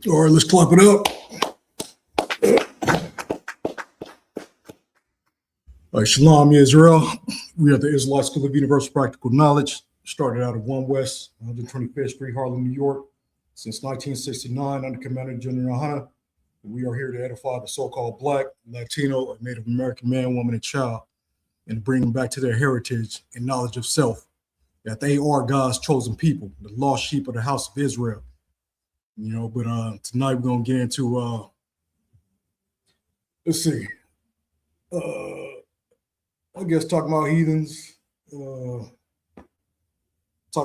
All right, let's clap it up. All right, Shalom, Israel. We are the Israelite School of Universal Practical Knowledge. Started out at 1 West, 125th Street, Harlem, New York, since 1969 under Commander General Hunter. We are here to edify the so-called Black, Latino, and Native American man, woman, and child, and bring them back to their heritage and knowledge of self, that they are God's chosen people, the lost sheep of the house of Israel. You know, but tonight we're going to get into, let's see, I guess talking about heathens, talking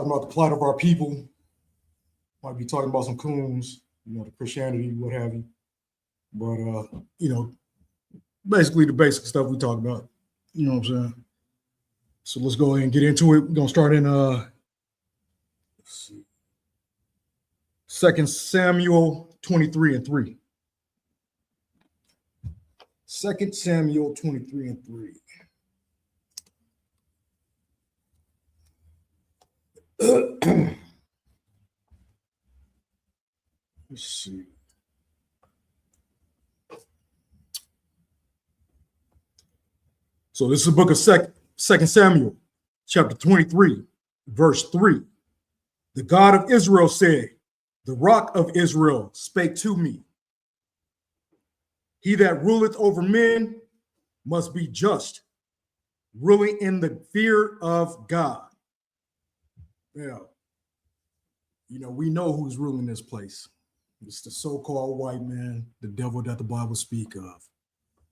about the plight of our people, might be talking about some coons, you know, the Christianity, what have you. But, you know, basically the basic stuff we talk about, you know what I'm saying? So let's go ahead and get into it. We're going to start in, let's see, 2 Samuel 23:3. 2 Samuel 23:3. Let's see. So this is the book of 2 Samuel, chapter 23, verse 3. The God of Israel said, the rock of Israel spake to me. He that ruleth over men must be just, ruling in the fear of God. Yeah. You know, we know who's ruling this place. It's the so-called white man, the devil that the Bible speak of.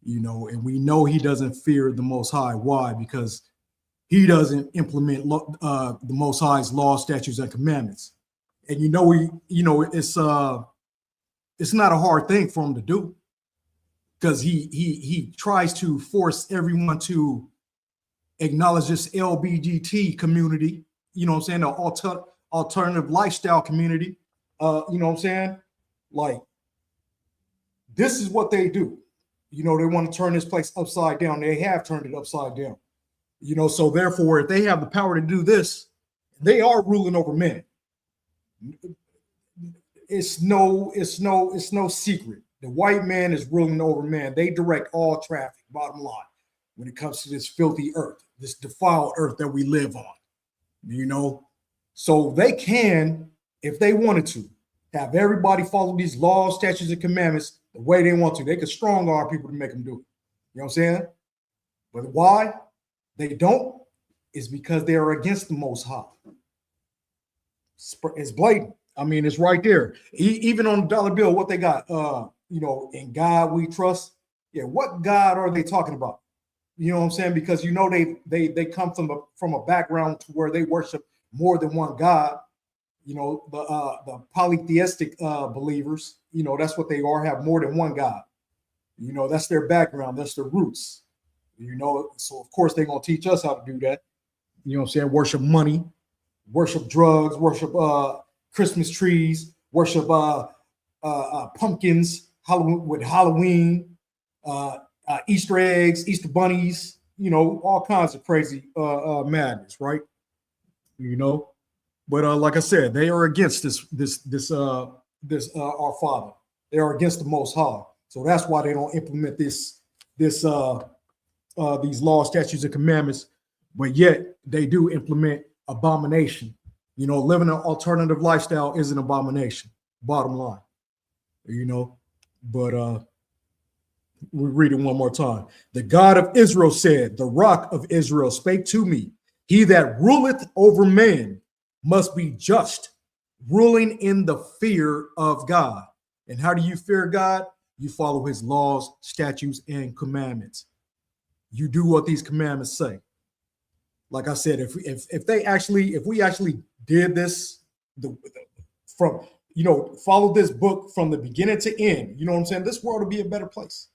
You know, and we know he doesn't fear the Most High. Why? Because he doesn't implement the Most High's laws, statutes, and commandments. And you know, it's not a hard thing for him to do, because he tries to force everyone to acknowledge this LGBT community. You know what I'm saying? The alternative lifestyle community. You know what I'm saying? Like, this is what they do. You know, they want to turn this place upside down. They have turned it upside down. You know, so therefore, if they have the power to do this, they are ruling over men. It's no secret. The white man is ruling over man. They direct all traffic, bottom line, when it comes to this filthy earth, this defiled earth that we live on. You know, so they can, if they wanted to, have everybody follow these laws, statutes, and commandments the way they want to. They could strong arm people to make them do it. You know what I'm saying? But why they don't is because they are against the Most High. It's blatant. I mean, it's right there. Even on the dollar bill, what they got, you know, in God we trust. Yeah, what God are they talking about? You know what I'm saying? Because, you know, they come from a background to where they worship more than one God. You know, the polytheistic believers, you know, that's what they are, have more than one God. You know, that's their background, that's their roots. You know, so of course they're gonna teach us how to do that. You know what I'm saying? Worship money, worship drugs, worship Christmas trees, worship pumpkins, Halloween, Easter eggs, Easter bunnies, you know, all kinds of crazy madness, right? You know, but like I said, they are against this our Father. They are against the Most High, so that's why they don't implement these laws, statutes, and commandments. But yet they do implement abomination. You know, living an alternative lifestyle is an abomination. Bottom line, you know. But we read it one more time. The God of Israel said, the rock of Israel spake to me. He that ruleth over man must be just, ruling in the fear of God. And how do you fear God? You follow his laws, statutes, and commandments. You do what these commandments say. Like I said, if we actually did this from, you know, follow this book from the beginning to end, you know what I'm saying? This world would be a better place.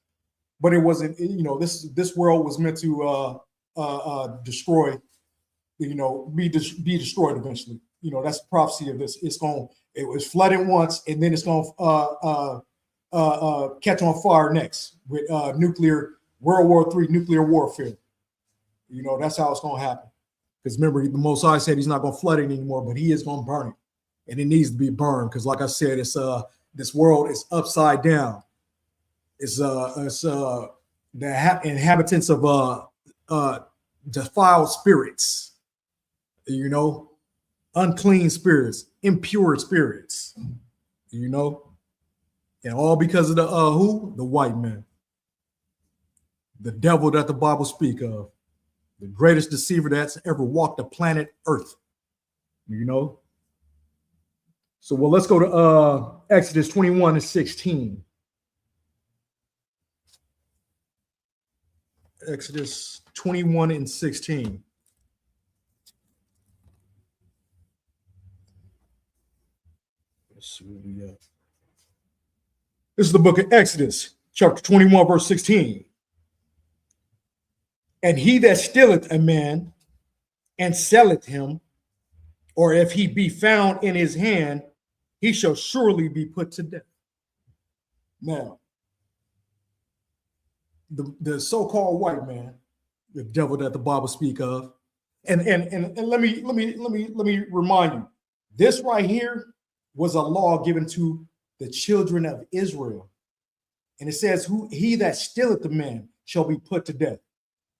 But it wasn't, you know, this world was meant to destroy, you know, be destroyed eventually. You know, that's the prophecy of this. It was flooded once, and then it's going to catch on fire next with World War III nuclear warfare. You know, that's how it's going to happen. Because remember, the Most High said he's not going to flood it anymore, but he is going to burn it. And it needs to be burned because, like I said, it's This world is upside down. It's the inhabitants of defiled spirits, you know, unclean spirits, impure spirits, you know, and all because of the who? The white man, the devil that the Bible speak of, the greatest deceiver that's ever walked the planet Earth, you know. So, well, let's go to Exodus 21 and 16. Exodus 21 and 16. Let's see where we at. This is the book of Exodus, chapter 21, verse 16. And he that stealeth a man and selleth him, or if he be found in his hand, he shall surely be put to death. Now, the so-called white man, the devil that the Bible speak of, and let me remind you, this right here was a law given to the children of Israel, and it says, "Who he that stealeth the man shall be put to death."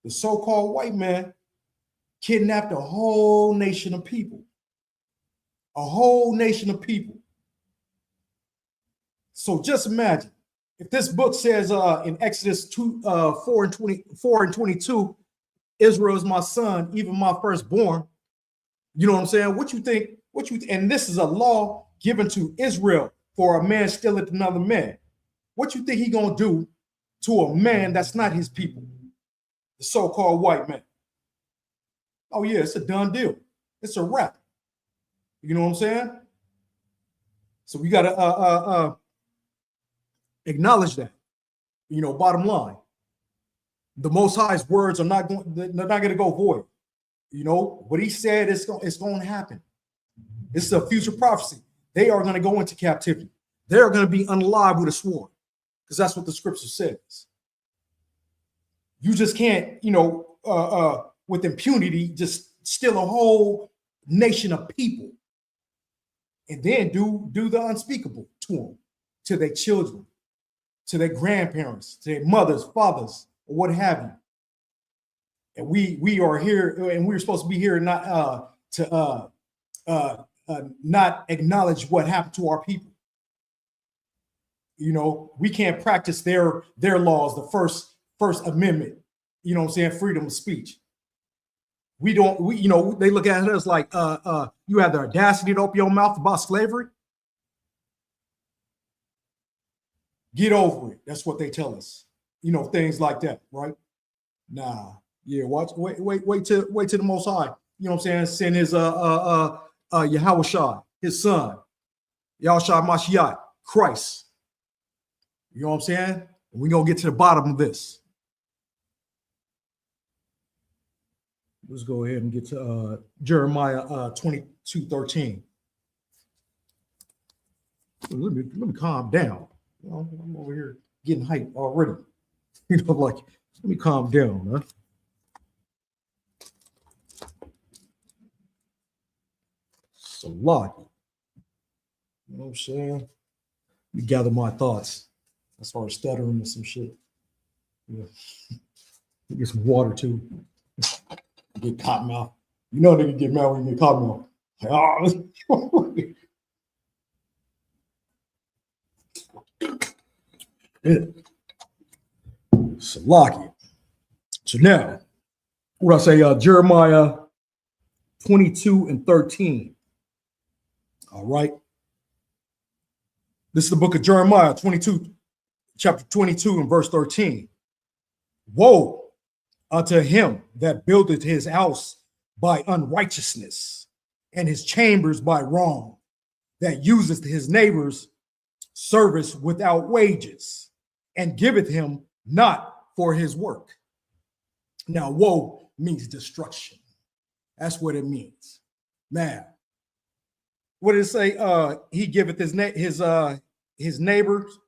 The so-called white man kidnapped a whole nation of people, a whole nation of people. So just imagine if this book says in Exodus 4 and 22, Israel is my son, even my firstborn. You know what I'm saying? What you think? And this is a law given to Israel for a man stealing another man. What you think he gonna do to a man that's not his people, the so-called white man? Oh yeah, it's a done deal. It's a wrap. You know what I'm saying? So we gotta acknowledge that. You know, bottom line, the Most High's words are not going; they're not going to go void. You know what he said is going to happen. This is a future prophecy. They are going to go into captivity. They are going to be unalive with a sword, because that's what the scripture says. You just can't, you know, with impunity, just steal a whole nation of people, and then do the unspeakable to them, to their children, to their grandparents, to their mothers, fathers, or what have you. And we are here, and we're supposed to be here not to not acknowledge what happened to our people. You know, we can't practice their laws, the First Amendment. You know what I'm saying? Freedom of speech. We you know, they look at us like you have the audacity to open your mouth about slavery. Get over it. That's what they tell us. You know, things like that, right? Nah, yeah. Wait till the Most High. You know what I'm saying? Send his Yahushua, his son, Yahushua Mashiach, Christ. You know what I'm saying? We're gonna get to the bottom of this. Let's go ahead and get to Jeremiah 22:13. Let me calm down. You know, I'm over here getting hyped already. You know, like, let me calm down, man. So lucky. You know what I'm saying? Let me gather my thoughts. I started stuttering and some shit. Yeah. Get some water too. Get cotton mouth. You know they can get mad when you get cotton mouth. Like, oh. Yeah. Salaki. So now, what I say, Jeremiah 22 and 13. All right. This is the book of Jeremiah 22, chapter 22 and verse 13. Woe unto him that buildeth his house by unrighteousness, and his chambers by wrong, that useth his neighbor's service without wages, and giveth him not for his work. Now, woe means destruction. That's what it means. Now, what did it say? He giveth his neighbor's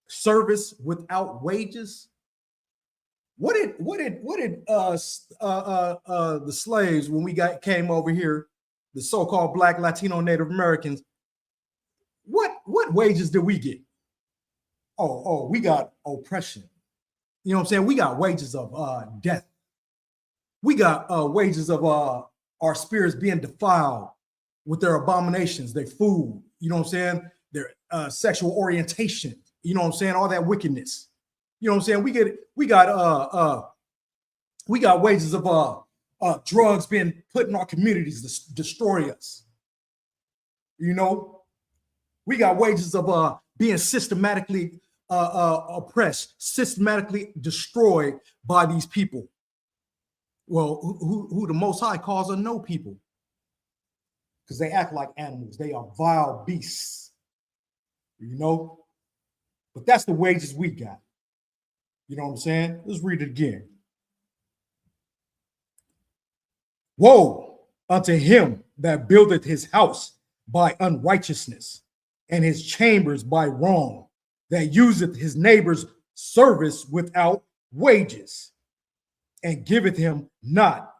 service without wages. What did the slaves, when we came over here, the so-called Black, Latino, Native Americans, what wages did we get? Oh, we got oppression. You know what I'm saying? We got wages of death. We got wages of our spirits being defiled with their abominations, their food, you know what I'm saying? Their sexual orientation, you know what I'm saying? All that wickedness. You know what I'm saying? We got wages of drugs being put in our communities to destroy us. You know, we got wages of being systematically oppressed, systematically destroyed by these people. Well, who the Most High calls are no people, because they act like animals. They are vile beasts, you know. But that's the wages we got. You know what I'm saying? Let's read it again. Woe unto him that buildeth his house by unrighteousness, and his chambers by wrong, that useth his neighbor's service without wages, and giveth him not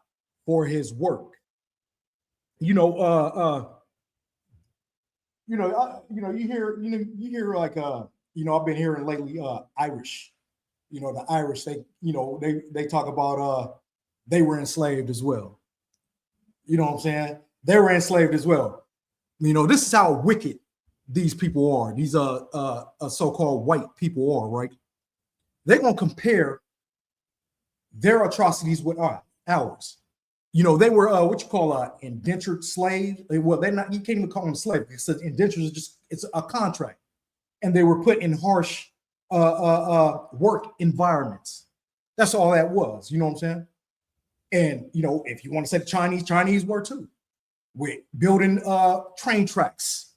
for his work. You know, you hear like I've been hearing lately Irish. You know, the Irish, they talk about they were enslaved as well. You know what I'm saying? They were enslaved as well. You know, this is how wicked these people are. These so-called white people are, right? They're gonna compare their atrocities with ours. You know, they were what you call indentured slave. Well, they're not. You can't even call them slave because indentures it's a contract, and they were put in harsh work environments. That's all that was. You know what I'm saying? And you know, if you want to say the Chinese were too, with building train tracks,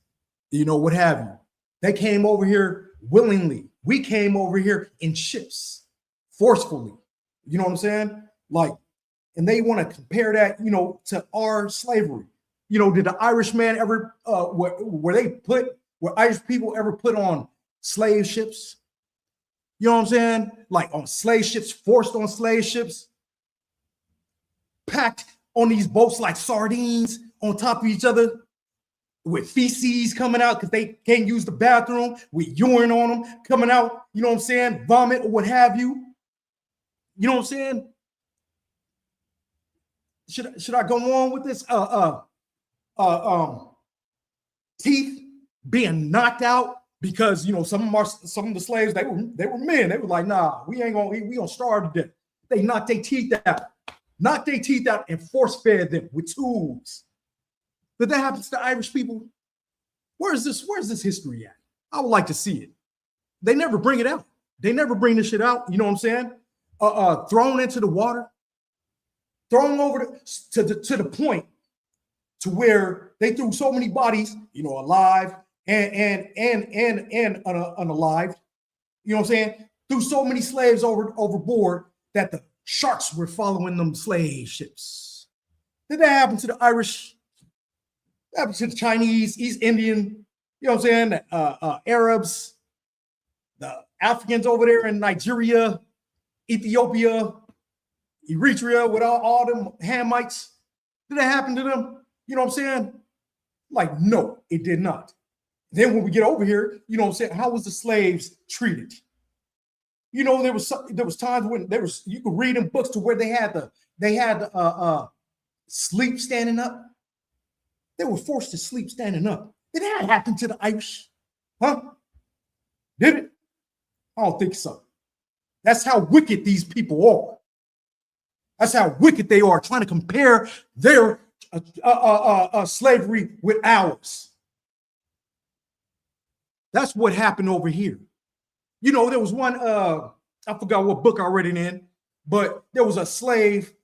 you know, what have you. They came over here willingly. We came over here in ships, forcefully. You know what I'm saying? Like, and they want to compare that, you know, to our slavery. You know, did the Irishman ever, were Irish people ever put on slave ships? You know what I'm saying? Like on slave ships, forced on slave ships, packed on these boats like sardines on top of each other, with feces coming out because they can't use the bathroom, with urine on them coming out, you know what I'm saying? Vomit or what have you. You know what I'm saying? Should I go on with this? Teeth being knocked out because, you know, some of the slaves, they were men. They were like, nah, we gonna starve to death. They knocked their teeth out and force fed them with tools. But that happens to Irish people. Where's this history at? I would like to see it. They never bring it out. They never bring this shit out. You know what I'm saying? Thrown into the water, thrown over to the point to where they threw so many bodies, you know, alive and unalived. You know what I'm saying? Threw so many slaves overboard that the sharks were following them slave ships. Did that happen to the Irish? That happened to the Chinese, East Indian, you know what I'm saying? The Arabs, the Africans over there in Nigeria, Ethiopia, Eritrea, with all them Hamites. Did that happen to them? You know what I'm saying? Like, no, it did not. Then when we get over here, you know what I'm saying? How was the slaves treated? You know, there was times when you could read in books to where they had sleep standing up. They were forced to sleep standing up. Did that happen to the Irish? Huh? Did it? I don't think so. That's how wicked these people are. That's how wicked they are, trying to compare their slavery with ours. That's what happened over here. You know, there was one, I forgot what book I read it in, but there was a slave,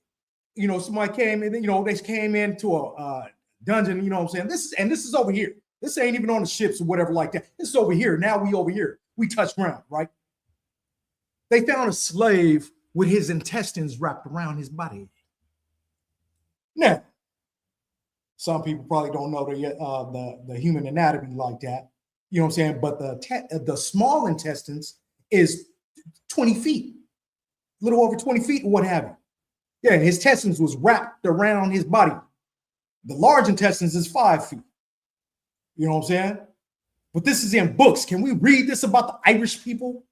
you know, somebody came in, you know, they came into a dungeon, you know what I'm saying? This is over here. This ain't even on the ships or whatever like that. This is over here. Now we over here. We touch ground, right? They found a slave with his intestines wrapped around his body. Now, some people probably don't know the human anatomy like that. You know what I'm saying? But the small intestines is 20 feet, a little over 20 feet or what have you. Yeah, his intestines was wrapped around his body. The large intestines is 5 feet. You know what I'm saying? But this is in books. Can we read this about the Irish people?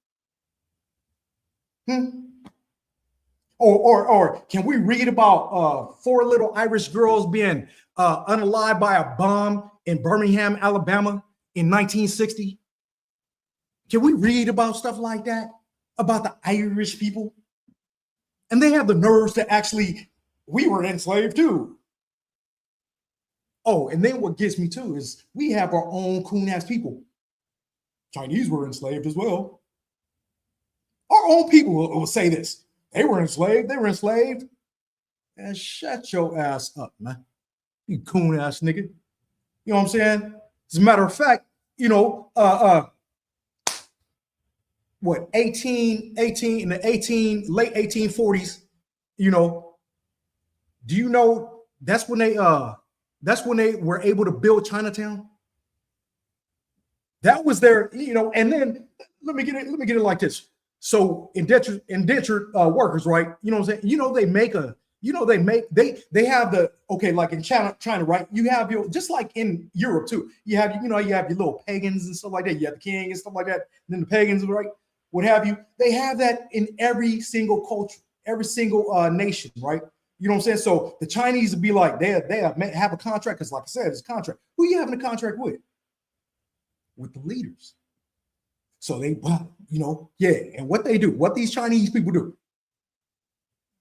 Or can we read about 4 little Irish girls being unalived by a bomb in Birmingham, Alabama in 1960? Can we read about stuff like that about the Irish people? And they have the nerves to actually, we were enslaved too. Oh, and then what gets me too is we have our own coon-ass people. Chinese were enslaved as well. Our own people will say this. They were enslaved. They were enslaved. And shut your ass up, man. You coon ass nigga. You know what I'm saying? As a matter of fact, you know, what, in the late 1840s, you know, do you know that's when they were able to build Chinatown? That was their, you know, and then let me get it like this. So indentured workers, right? You know what I'm saying? You know, they have the, okay, like in China, right? You have your, just like in Europe too, you have your little pagans and stuff like that. You have the king and stuff like that. And then the pagans, right? What have you? They have that in every single culture, every single nation, right? You know what I'm saying? So the Chinese would be like, they have a contract, because like I said, it's a contract. Who are you having a contract with? With the leaders. So they, you know, yeah. And what they do, what these Chinese people do,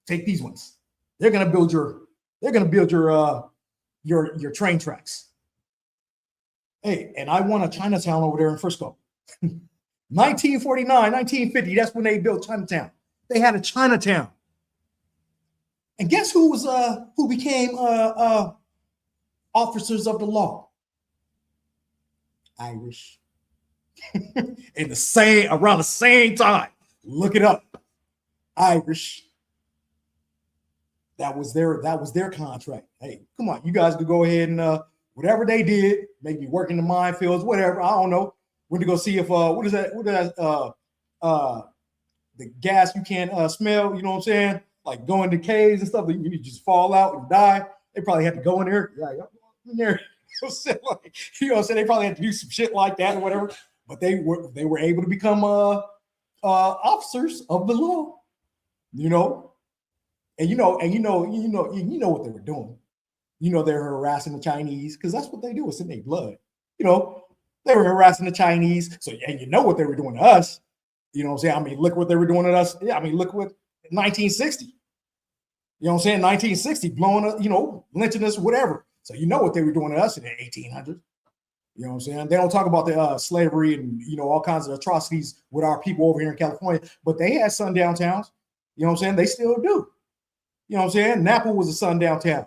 take these ones. They're gonna build your train tracks. Hey, and I want a Chinatown over there in Frisco. 1949, 1950, that's when they built Chinatown. They had a Chinatown. And guess who became officers of the law? Irish. Around the same time. Look it up. Irish. That was their contract. Hey, come on, you guys could go ahead and whatever they did, maybe work in the minefields, whatever. I don't know. Went to go see if what is that? The gas you can't smell, you know what I'm saying? Like going to caves and stuff, you just fall out and die. They probably had to go in there. Yeah, in there. You know what I'm saying? They probably had to do some shit like that or whatever. But they were able to become officers of the law, you know. And you know what they were doing. You know, they're harassing the Chinese, because that's what they do. It's in their blood. You know, they were harassing the Chinese. So, and you know what they were doing to us. You know what I'm saying? I mean, look what they were doing to us. Yeah, I mean, look what 1960. You know what I'm saying? 1960, blowing up, you know, lynching us, whatever. So you know what they were doing to us in the 1800s. You know what I'm saying? They don't talk about the slavery and, you know, all kinds of atrocities with our people over here in California, but they had sundown towns. You know what I'm saying? They still do. You know what I'm saying? Napa was a sundown town.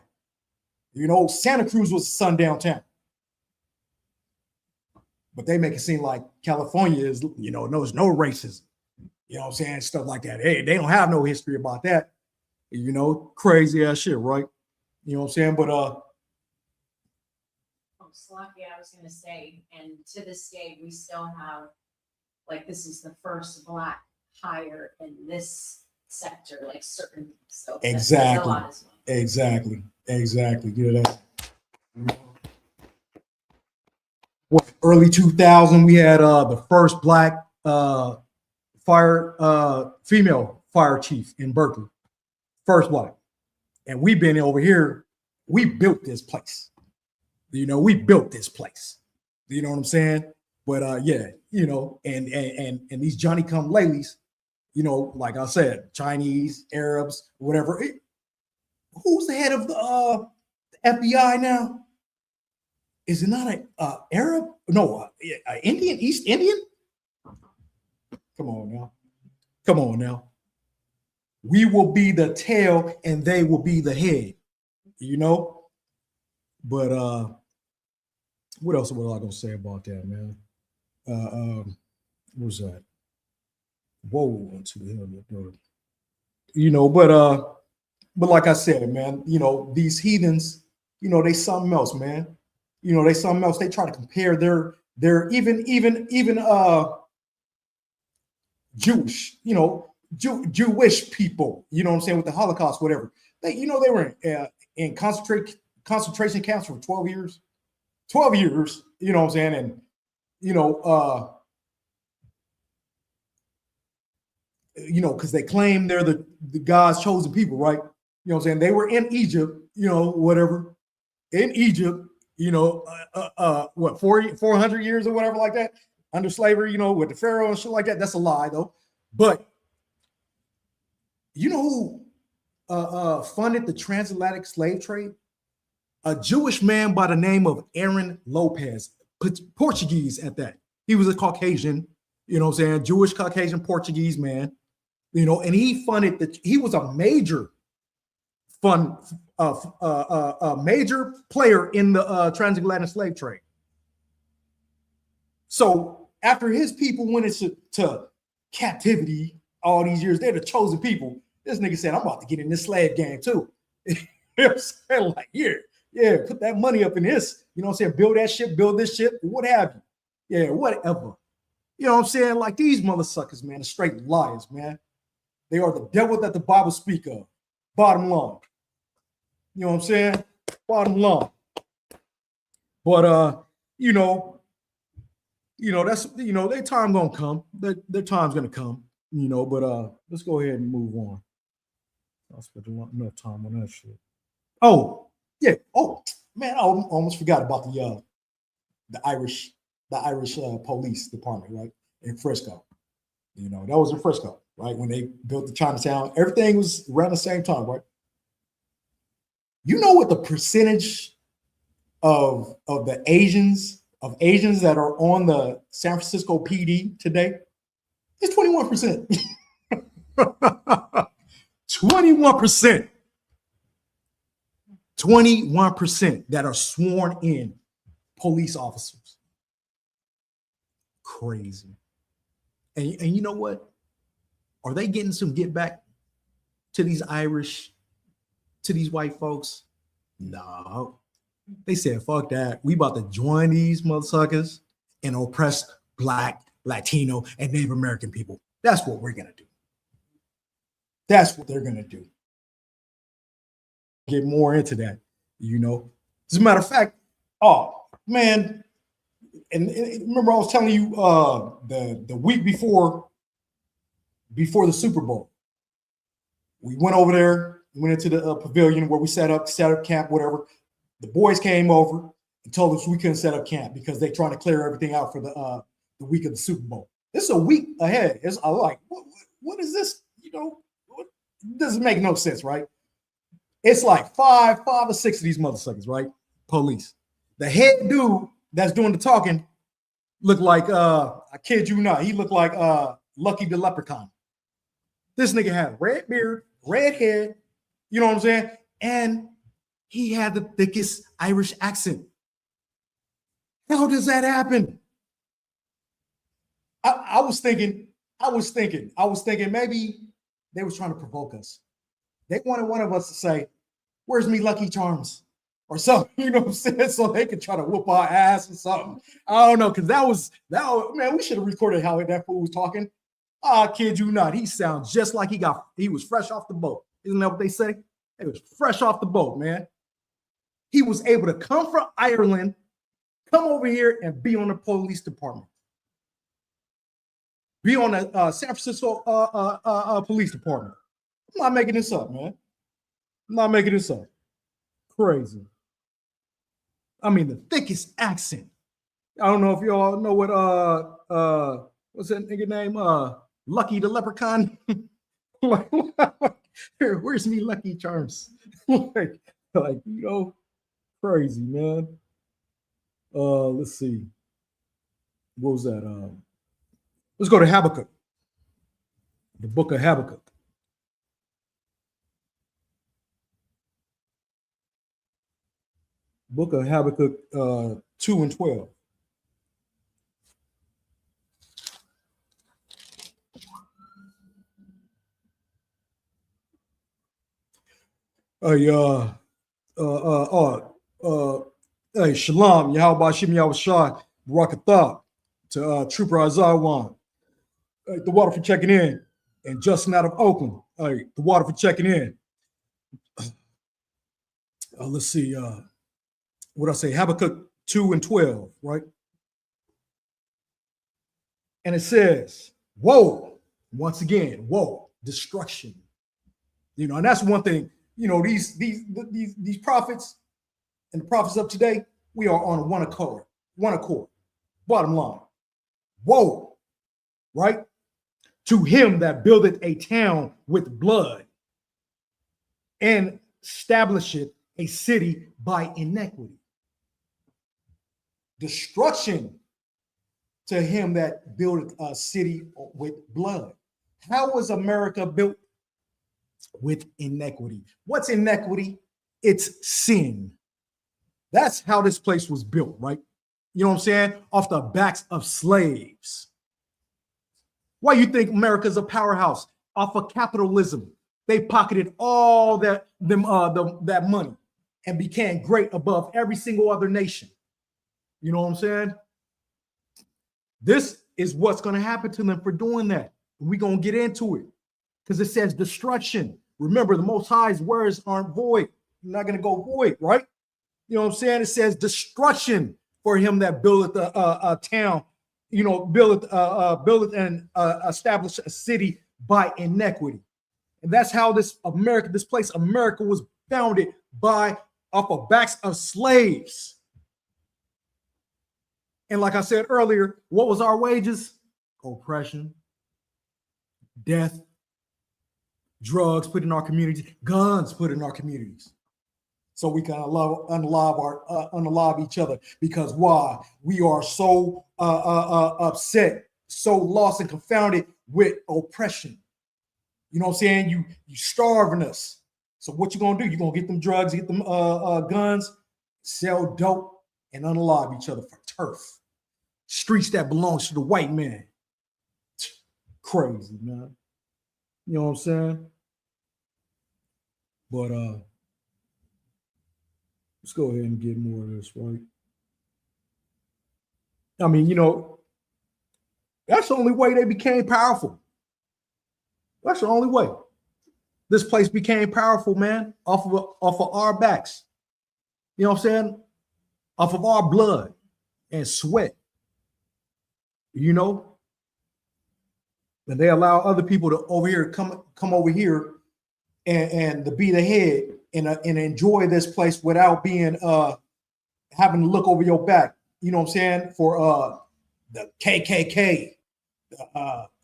You know, Santa Cruz was a sundown town. But they make it seem like California is, you know, there's no racism. You know what I'm saying? Stuff like that. Hey, they don't have no history about that. You know, crazy ass shit, right? You know what I'm saying? But Sloppy, I was going to say, and to this day, we still have, like, this is the first Black hire in this sector, like certain stuff. Exactly. You know that. What, early 2000, we had the first Black female fire chief in Berkeley. First Black. And we've been over here, we built this place. You know, we built this place. You know what I'm saying? But yeah, you know, and these Johnny come latelys, you know, like I said, Chinese, Arabs, whatever. Who's the head of the FBI now? Is it not an Arab? No, Indian, East Indian? Come on now. We will be the tail and they will be the head, you know? But what else was I gonna say about that, man? What was that? Whoa, to the hell, you know, but like I said, man, you know, these heathens, you know, they something else, man. You know, they something else. They try to compare their even Jewish, you know, Jewish people, you know what I'm saying, with the Holocaust, whatever. They, you know, they were in concentration camps for 12 years. 12 years, you know what I'm saying? because they claim they're the God's chosen people, right? You know what I'm saying? They were in Egypt, whatever, in Egypt, what, 400 years or whatever like that, under slavery, with the Pharaoh and shit like that. That's a lie, though. But you know who funded the transatlantic slave trade? A Jewish man by the name of Aaron Lopez, Portuguese at that. He was a Caucasian, Jewish Caucasian Portuguese man, and he funded he was a major a major player in the transatlantic slave trade. So after his people went into captivity all these years, they're the chosen people. This nigga said, I'm about to get in this slave game too. You know what I'm saying? Like, yeah, put that money up in this, build that ship, build this ship, what have you. Yeah, whatever. You know what I'm saying? Like, these mother suckers, man, are straight liars, man. They are the devil that the Bible speak of. Bottom line. You know what I'm saying? Bottom line. But that's their time gonna come. Their time's gonna come, but let's go ahead and move on. I'll spend enough time on that shit. Oh, yeah. Oh, man, I almost forgot about the Irish police department, right? In Frisco. That was in Frisco, right? When they built the Chinatown, everything was around the same time, right? You know what the percentage of the Asians that are on the San Francisco PD today? It's 21%. 21%. 21% that are sworn in police officers. Crazy. And you know what? Are they getting some get back to these Irish, to these white folks? No. They said, fuck that. We about to join these motherfuckers and oppress Black, Latino, and Native American people. That's what we're going to do. That's what they're going to do. Get more into that, As a matter of fact, oh, man, and remember I was telling you the week before the Super Bowl, we went over there, went into the pavilion where we set up camp, whatever. The boys came over and told us we couldn't set up camp because they're trying to clear everything out for the week of the Super Bowl. This is a week ahead. I'm like, what is this? Doesn't make no sense, right? It's like five or six of these motherfuckers, right? Police. The head dude that's doing the talking looked like, I kid you not, he looked like Lucky the Leprechaun. This nigga had red beard, red head, you know what I'm saying? And he had the thickest Irish accent. How does that happen? I was thinking maybe they was trying to provoke us. They wanted one of us to say, where's me Lucky Charms? Or something, you know what I'm saying? So they could try to whoop our ass or something. I don't know, because that was, man, we should have recorded how that fool was talking. I kid you not. He sounds just like he was fresh off the boat. Isn't that what they say? He was fresh off the boat, man. He was able to come from Ireland, come over here and be on the police department. Be on the San Francisco police department. I'm not making this up, man. I'm not making this up. Crazy. I mean, the thickest accent. I don't know if you all know what what's that nigga name? Lucky the Leprechaun. Like, where's me Lucky Charms? like, crazy, man. Let's see. What was that? Let's go to Habakkuk. The book of Habakkuk. Book of Habakkuk 2 and 12. Hey, Shalom, Yahweh Shem Yahweh Shah, Barakatah, to Trooper Azawan. The water for checking in. And Justin out of Oakland. The water for checking in. Let's see. What I say? Habakkuk 2 and 12, right? And it says, woe, once again, woe, destruction. And that's one thing, these prophets and the prophets of today, we are on one accord. Bottom line, woe, right? To him that buildeth a town with blood and establisheth a city by iniquity. Destruction to him that buildeth a city with blood. How was America built? With inequity. What's inequity? It's sin. That's how this place was built, right? You know what I'm saying? Off the backs of slaves. Why you think America's a powerhouse? Off of capitalism. They pocketed all that money and became great above every single other nation. You know what I'm saying? This is what's going to happen to them for doing that. We're going to get into it because it says destruction. Remember, the Most High's words aren't void. You're not going to go void, right? You know what I'm saying? It says destruction for him that buildeth a town, buildeth and establish a city by iniquity. And that's how this place, America, was founded by off of backs of slaves. And like I said earlier, what was our wages? Oppression, death, drugs put in our communities, guns put in our communities. So we can unalive each other. Because why? We are so upset, so lost and confounded with oppression. You know what I'm saying? You starving us. So what you gonna do? You're gonna get them drugs, get them guns, sell dope, and unalive each other for turf. Streets that belongs to the white man. Crazy, man. You know what I'm saying? But let's go ahead and get more of this, right? I mean, that's the only way they became powerful. That's the only way. This place became powerful, man, off of our backs. You know what I'm saying? Off of our blood and sweat. And they allow other people to come over here and to be the head and enjoy this place without being having to look over your back. You know what I'm saying? For the KKK,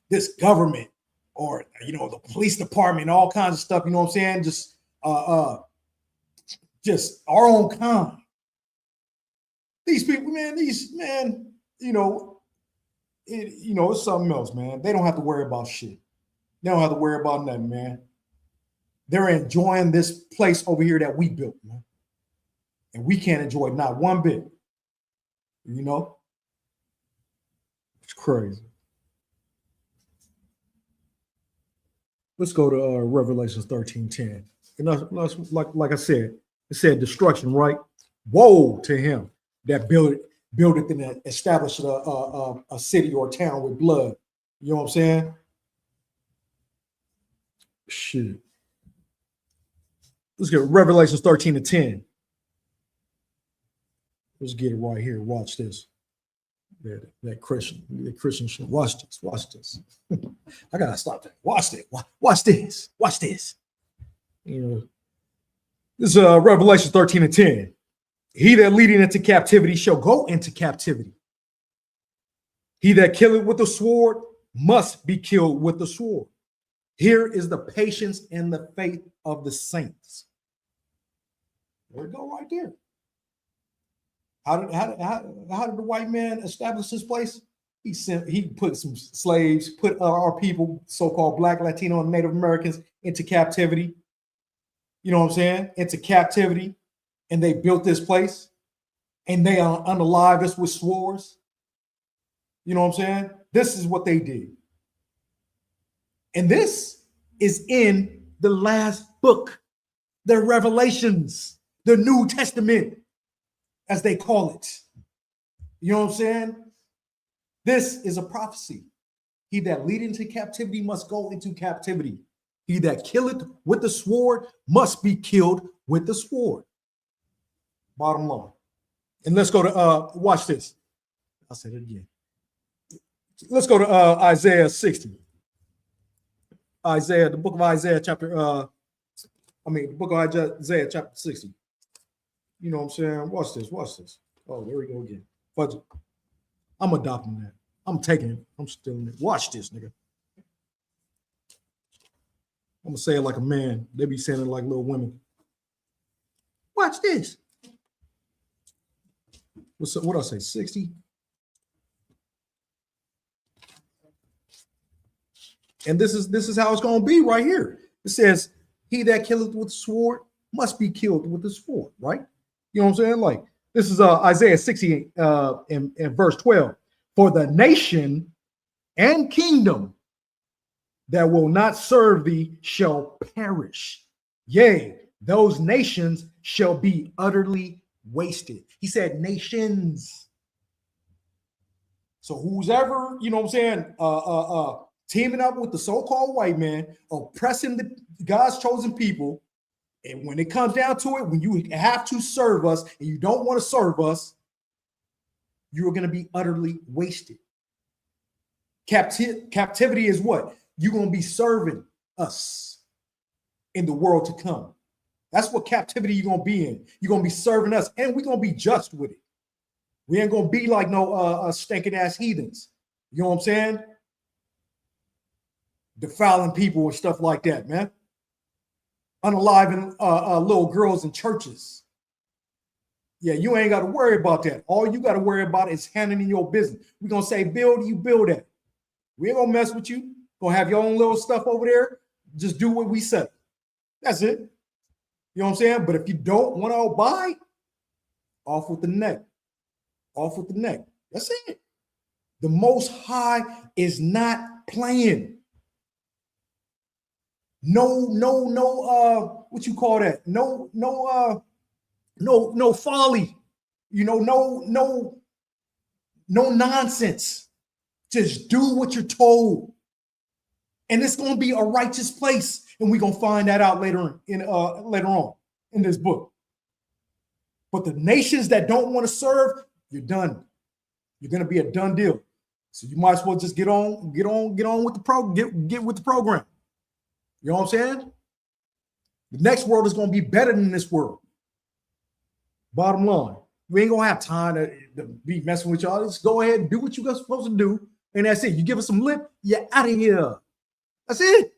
this government, or the police department, all kinds of stuff. You know what I'm saying? Just our own kind. These people, man. It's something else, man. They don't have to worry about shit. They don't have to worry about nothing, man. They're enjoying this place over here that we built, man. And we can't enjoy it, not one bit. It's crazy. Let's go to Revelation 13:10. Let's, like I said, it said destruction, right? Woe to him that buildeth and established a city or a town with blood. You know what I'm saying? Shit. Let's get Revelation 13:10. Let's get it right here. Watch this. That Christian should watch this. Watch this. I gotta stop that. Watch this. Watch this. Watch this. This is Revelation 13:10. He that leading into captivity shall go into captivity. He that killeth with the sword must be killed with the sword. Here is the patience and the faith of the saints. There we go, right there. How did the white man establish this place? He put some slaves, put our people, so-called Black, Latino, and Native Americans, into captivity. You know what I'm saying? Into captivity. And they built this place. And they unalived us with swords. You know what I'm saying? This is what they did. And this is in the last book, the Revelations, the New Testament, as they call it. You know what I'm saying? This is a prophecy. He that lead into captivity must go into captivity. He that killeth with the sword must be killed with the sword. Bottom line. And let's go to watch this. I'll say it again. Let's go to Isaiah 60. Isaiah, the book of Isaiah, the book of Isaiah, chapter 60. You know what I'm saying? Watch this, watch this. Oh, there we go again. Budget. I'm adopting that. I'm taking it. I'm stealing it. Watch this, nigga. I'm gonna say it like a man. They be saying it like little women. Watch this. What I say? 60. And this is how it's gonna be right here. It says, "He that killeth with the sword must be killed with the sword." Right? You know what I'm saying? Like this is Isaiah 60 in verse 12. For the nation and kingdom that will not serve thee shall perish. Yea, those nations shall be utterly wasted. He said nations. So who's ever, you know what I'm saying, teaming up with the so-called white man, oppressing the God's chosen people, and when it comes down to it, when you have to serve us and you don't want to serve us, you're going to be utterly wasted. Captivity is what? You're going to be serving us in the world to come. That's what captivity you're going to be in. You're going to be serving us, and we're going to be just with it. We ain't going to be like no stinking ass heathens. You know what I'm saying? Defiling people and stuff like that, man. Unaliving little girls in churches. Yeah, you ain't got to worry about that. All you got to worry about is handling your business. We're going to say, build, you build that. We ain't going to mess with you. Going to have your own little stuff over there. Just do what we say. That's it. You know what I'm saying? But if you don't want to abide, off with the neck. Off with the neck. That's it. The Most High is not playing. No, what you call that? No folly. You know, no nonsense. Just do what you're told. And it's going to be a righteous place. And we're going to find that out later on in this book. But the nations that don't want to serve, you're done. You're going to be a done deal. So you might as well just get on with the program, get with the program. You know what I'm saying? The next world is going to be better than this world. Bottom line, we ain't gonna have time to be messing with y'all. Just go ahead and do what you're supposed to do, and that's it. You give us some lip, you're out of here. That's it.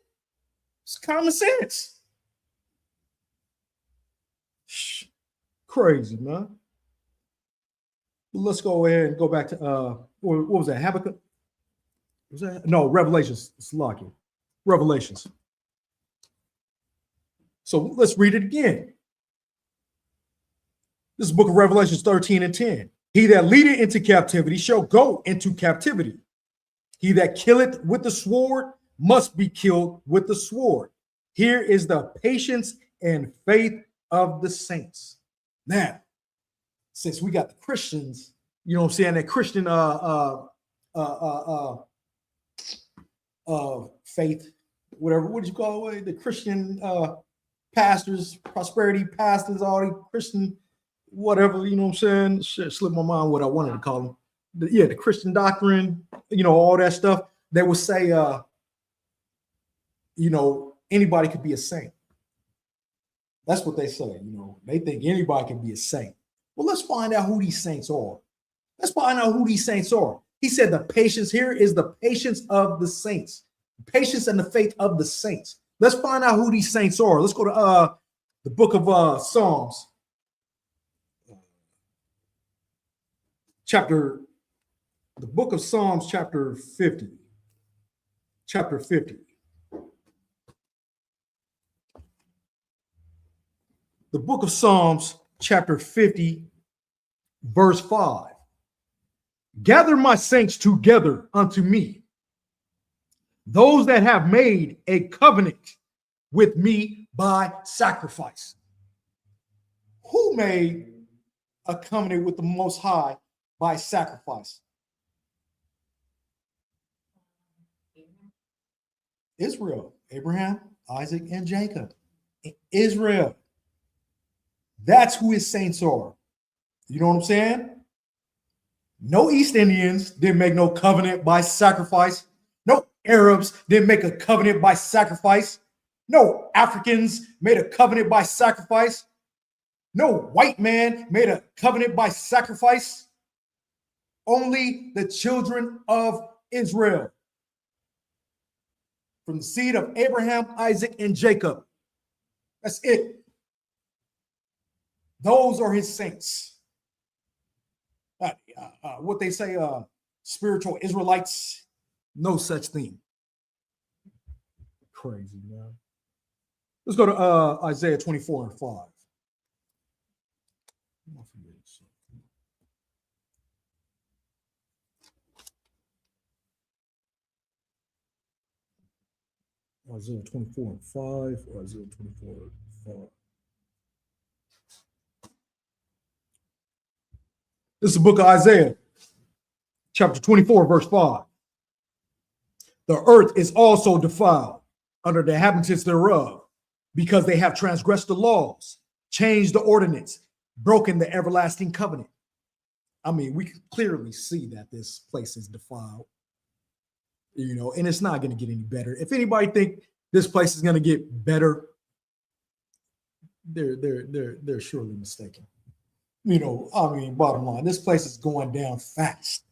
It's common sense. Crazy, man. But let's go ahead and go back to what was that? Habakkuk? Was that no Revelations? It's lucky. Revelations. So let's read it again. This is the book of Revelations 13 and 10. He that leadeth into captivity shall go into captivity. He that killeth with the sword must be killed with the sword. Here is the patience and faith of the saints. Now, since we got the Christians, you know what I'm saying, that Christian faith, whatever, what did you call it? The Christian pastors, prosperity pastors, all the Christian whatever, you know what I'm saying? Shit, slipped my mind what I wanted to call them. The Christian doctrine, you know, all that stuff. They would say, you know, anybody could be a saint. That's what they say, you know. They think anybody can be a saint. Well, let's find out who these saints are. Let's find out who these saints are. He said the patience here is the patience of the saints. Patience and the faith of the saints. Let's find out who these saints are. Let's go to the book of Psalms. The book of Psalms, chapter 50. Chapter 50. The book of Psalms, chapter 50, verse 5. Gather my saints together unto me, those that have made a covenant with me by sacrifice. Who made a covenant with the Most High by sacrifice? Israel, Abraham, Isaac, and Jacob. Israel. That's who his saints are. You know what I'm saying? No East Indians didn't make no covenant by sacrifice. No Arabs didn't make a covenant by sacrifice. No Africans made a covenant by sacrifice. No white man made a covenant by sacrifice. Only the children of Israel, from the seed of Abraham, Isaac, and Jacob. That's it. Those are his saints. What they say, spiritual Israelites, no such thing. Crazy, man. Let's go to Isaiah 24:5. Isaiah 24:5, or Isaiah 24:5. This is the book of Isaiah, chapter 24, verse 5. The earth is also defiled under the inhabitants thereof, because they have transgressed the laws, changed the ordinance, broken the everlasting covenant. I mean, we can clearly see that this place is defiled, and it's not going to get any better. If anybody think this place is going to get better, they're surely mistaken. Bottom line, this place is going down fast,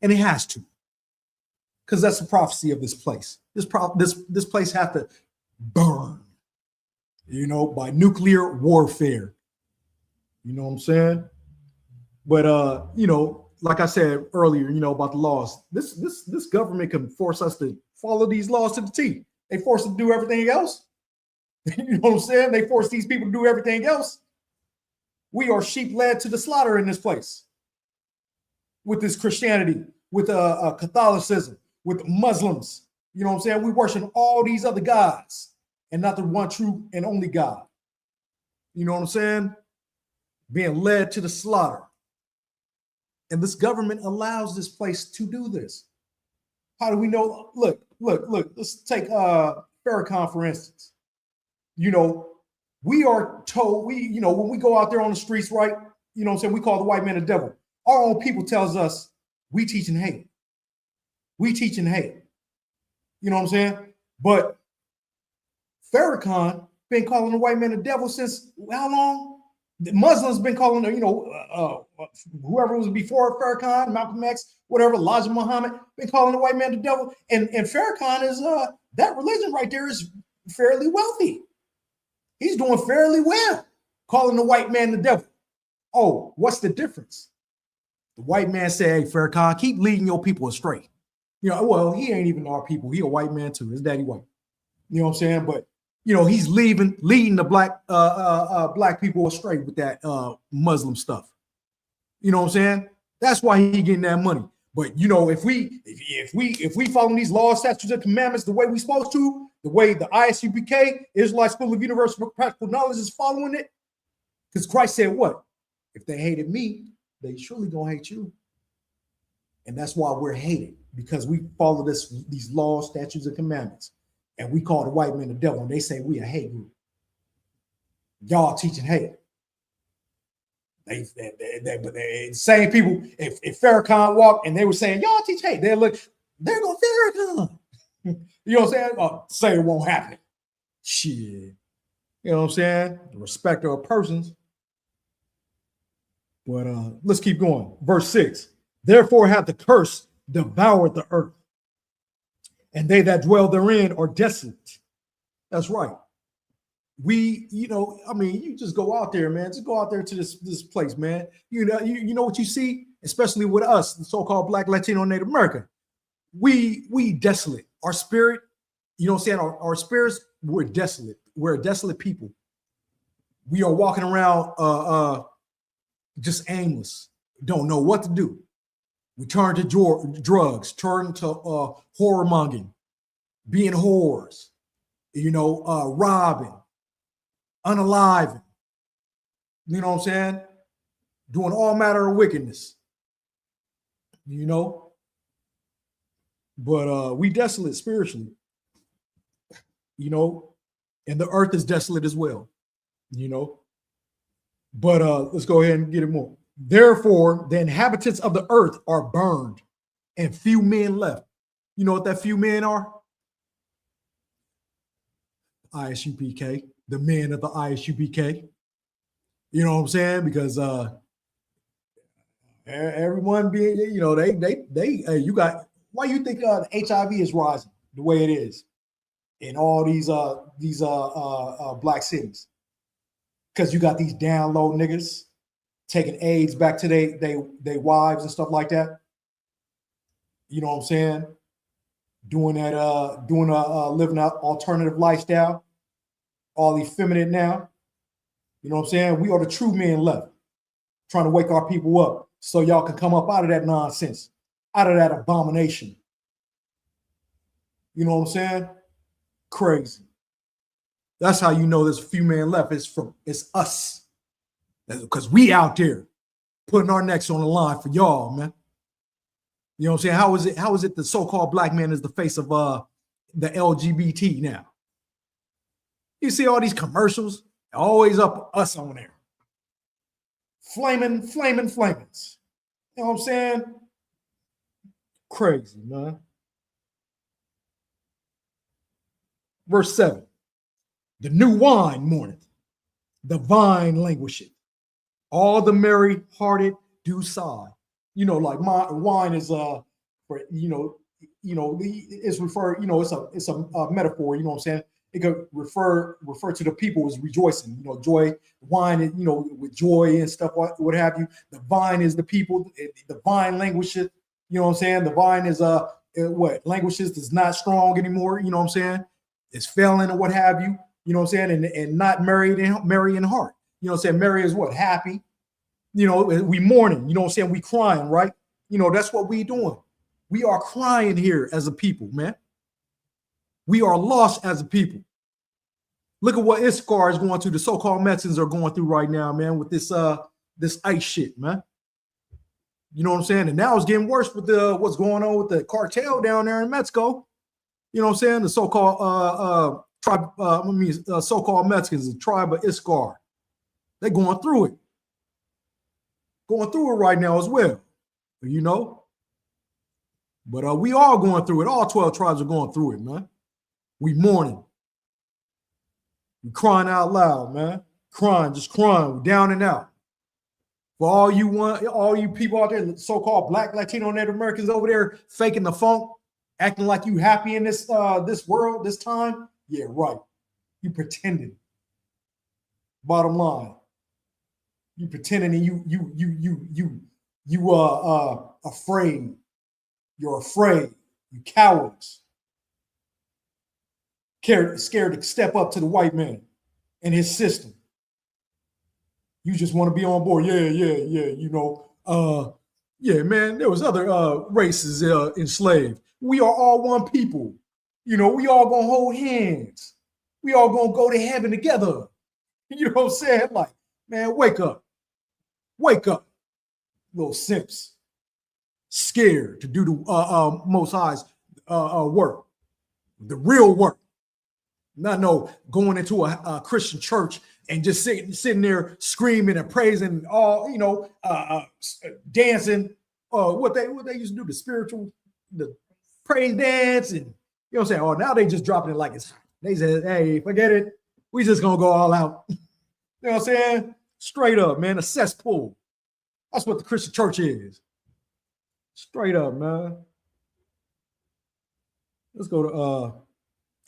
and it has to, because that's the prophecy of this place. This place has to burn, by nuclear warfare. You know what I'm saying? But like I said earlier, about the laws, this government can force us to follow these laws to the T. They force us to do everything else. You know what I'm saying? They force these people to do everything else. We are sheep led to the slaughter in this place with this Christianity, with Catholicism, with Muslims. You know what I'm saying? We worship all these other gods and not the one true and only God. You know what I'm saying? Being led to the slaughter. And this government allows this place to do this. How do we know? Look. Let's take Farrakhan, for instance. We are told, when we go out there on the streets, right? You know what I'm saying? We call the white man the devil. Our own people tells us we teaching hate. We teaching hate. You know what I'm saying? But Farrakhan been calling the white man the devil since how long? The Muslims been calling whoever was before Farrakhan, Malcolm X, whatever, Elijah Muhammad, been calling the white man the devil. And Farrakhan is that religion right there is fairly wealthy. He's doing fairly well, calling the white man the devil. Oh, what's the difference? The white man said, "Hey, Farrakhan, keep leading your people astray." Well, he ain't even our people. He a white man too. His daddy white. You know what I'm saying? But he's leading the black people astray with that Muslim stuff. You know what I'm saying? That's why he getting that money. But if we follow these laws, statutes, and commandments the way we supposed to, the way the ISUPK, Israelite School of Universal Practical Knowledge, is following it, because Christ said what? If they hated me, they surely gonna hate you. And that's why we're hated, because we follow these laws, statutes, and commandments. And we call the white man the devil, and they say we a hate group. Y'all teaching hate. They same people, if Farrakhan walked and they were saying, y'all teach hate, they're going Farrakhan. You know what I'm saying? Say it won't happen. Shit. You know what I'm saying? The respecter of persons. But let's keep going. Verse 6. Therefore hath the curse devoured the earth, and they that dwell therein are desolate. That's right. You just go out there, man. Just go out there to this place, man. You know what you see, especially with us, the so-called Black, Latino, Native American. We desolate. Our spirit, you know what I'm saying? Our spirits, we're desolate. We're a desolate people. We are walking around just aimless, don't know what to do. We turn to drugs, turn to whoremongering, being whores, robbing, unaliving, you know what I'm saying? Doing all matter of wickedness, But we desolate spiritually, and the earth is desolate as well, But let's go ahead and get it more. Therefore, the inhabitants of the earth are burned, and few men left. You know what that few men are? ISUPK, the men of the ISUPK. You know what I'm saying? Because everyone being, you know, you got, why you think HIV is rising the way it is in all these black cities? Because you got these down low niggas taking AIDS back to they wives and stuff like that. You know what I'm saying? Doing living an alternative lifestyle, all effeminate now. You know what I'm saying? We are the true men left, trying to wake our people up so y'all can come up out of that nonsense, out of that abomination. You know what I'm saying? Crazy. That's how you know there's few men left. It's us. Because we out there putting our necks on the line for y'all, man. You know what I'm saying? How is it the so-called black man is the face of the LGBT now? You see all these commercials, always up us on there. Flaming. You know what I'm saying? Crazy, man. Verse 7. The new wine mourneth, the vine languisheth. All the merry-hearted do sigh. You know, like wine is for it's referred, it's a metaphor, you know what I'm saying? It could refer to the people as rejoicing, you know, joy, wine, with joy and stuff, what have you. The vine is the people, the vine languisheth, you know what I'm saying? The vine is what languishes is not strong anymore, you know what I'm saying? It's failing or what have you, you know what I'm saying? And not merry in heart. You know what I'm saying? Merry is what? Happy. You know, we mourning, you know what I'm saying? We crying, right? You know, that's what we doing. We are crying here as a people, man. We are lost as a people. Look at what Iskar is going through, the so-called Mexicans are going through right now, man, with this ICE shit, man. You know what I'm saying? And now it's getting worse with what's going on with the cartel down there in Mexico. You know what I'm saying? The so-called so-called Mexicans, the tribe of Iskar. They're going through it. Going through it right now as well, you know. But we all going through it. All 12 tribes are going through it, man. We mourning. We crying out loud, man. Crying, just crying. We're down and out. For all you people out there, so-called Black, Latino, Native Americans over there faking the funk, acting like you happy in this world, this time. Yeah, right. You pretending. Bottom line. You pretending and you afraid. You're afraid. You cowards. Scared to step up to the white man and his system. You just want to be on board. Yeah. You know, yeah, man. There was other races enslaved. We are all one people. You know, we all gonna hold hands. We all gonna go to heaven together. You know what I'm saying? Like, man, wake up. Wake up, little simps. Scared to do the Most High's work, the real work. Not no going into a Christian church and just sitting there screaming and praising, all dancing. What they used to do, the praise dance, and you know what I'm saying. Oh, now they just dropping it like it's hot. They said, hey, forget it. We just gonna go all out. You know what I'm saying? Straight up, man, a cesspool. That's what the Christian church is. Straight up, man. Let's go to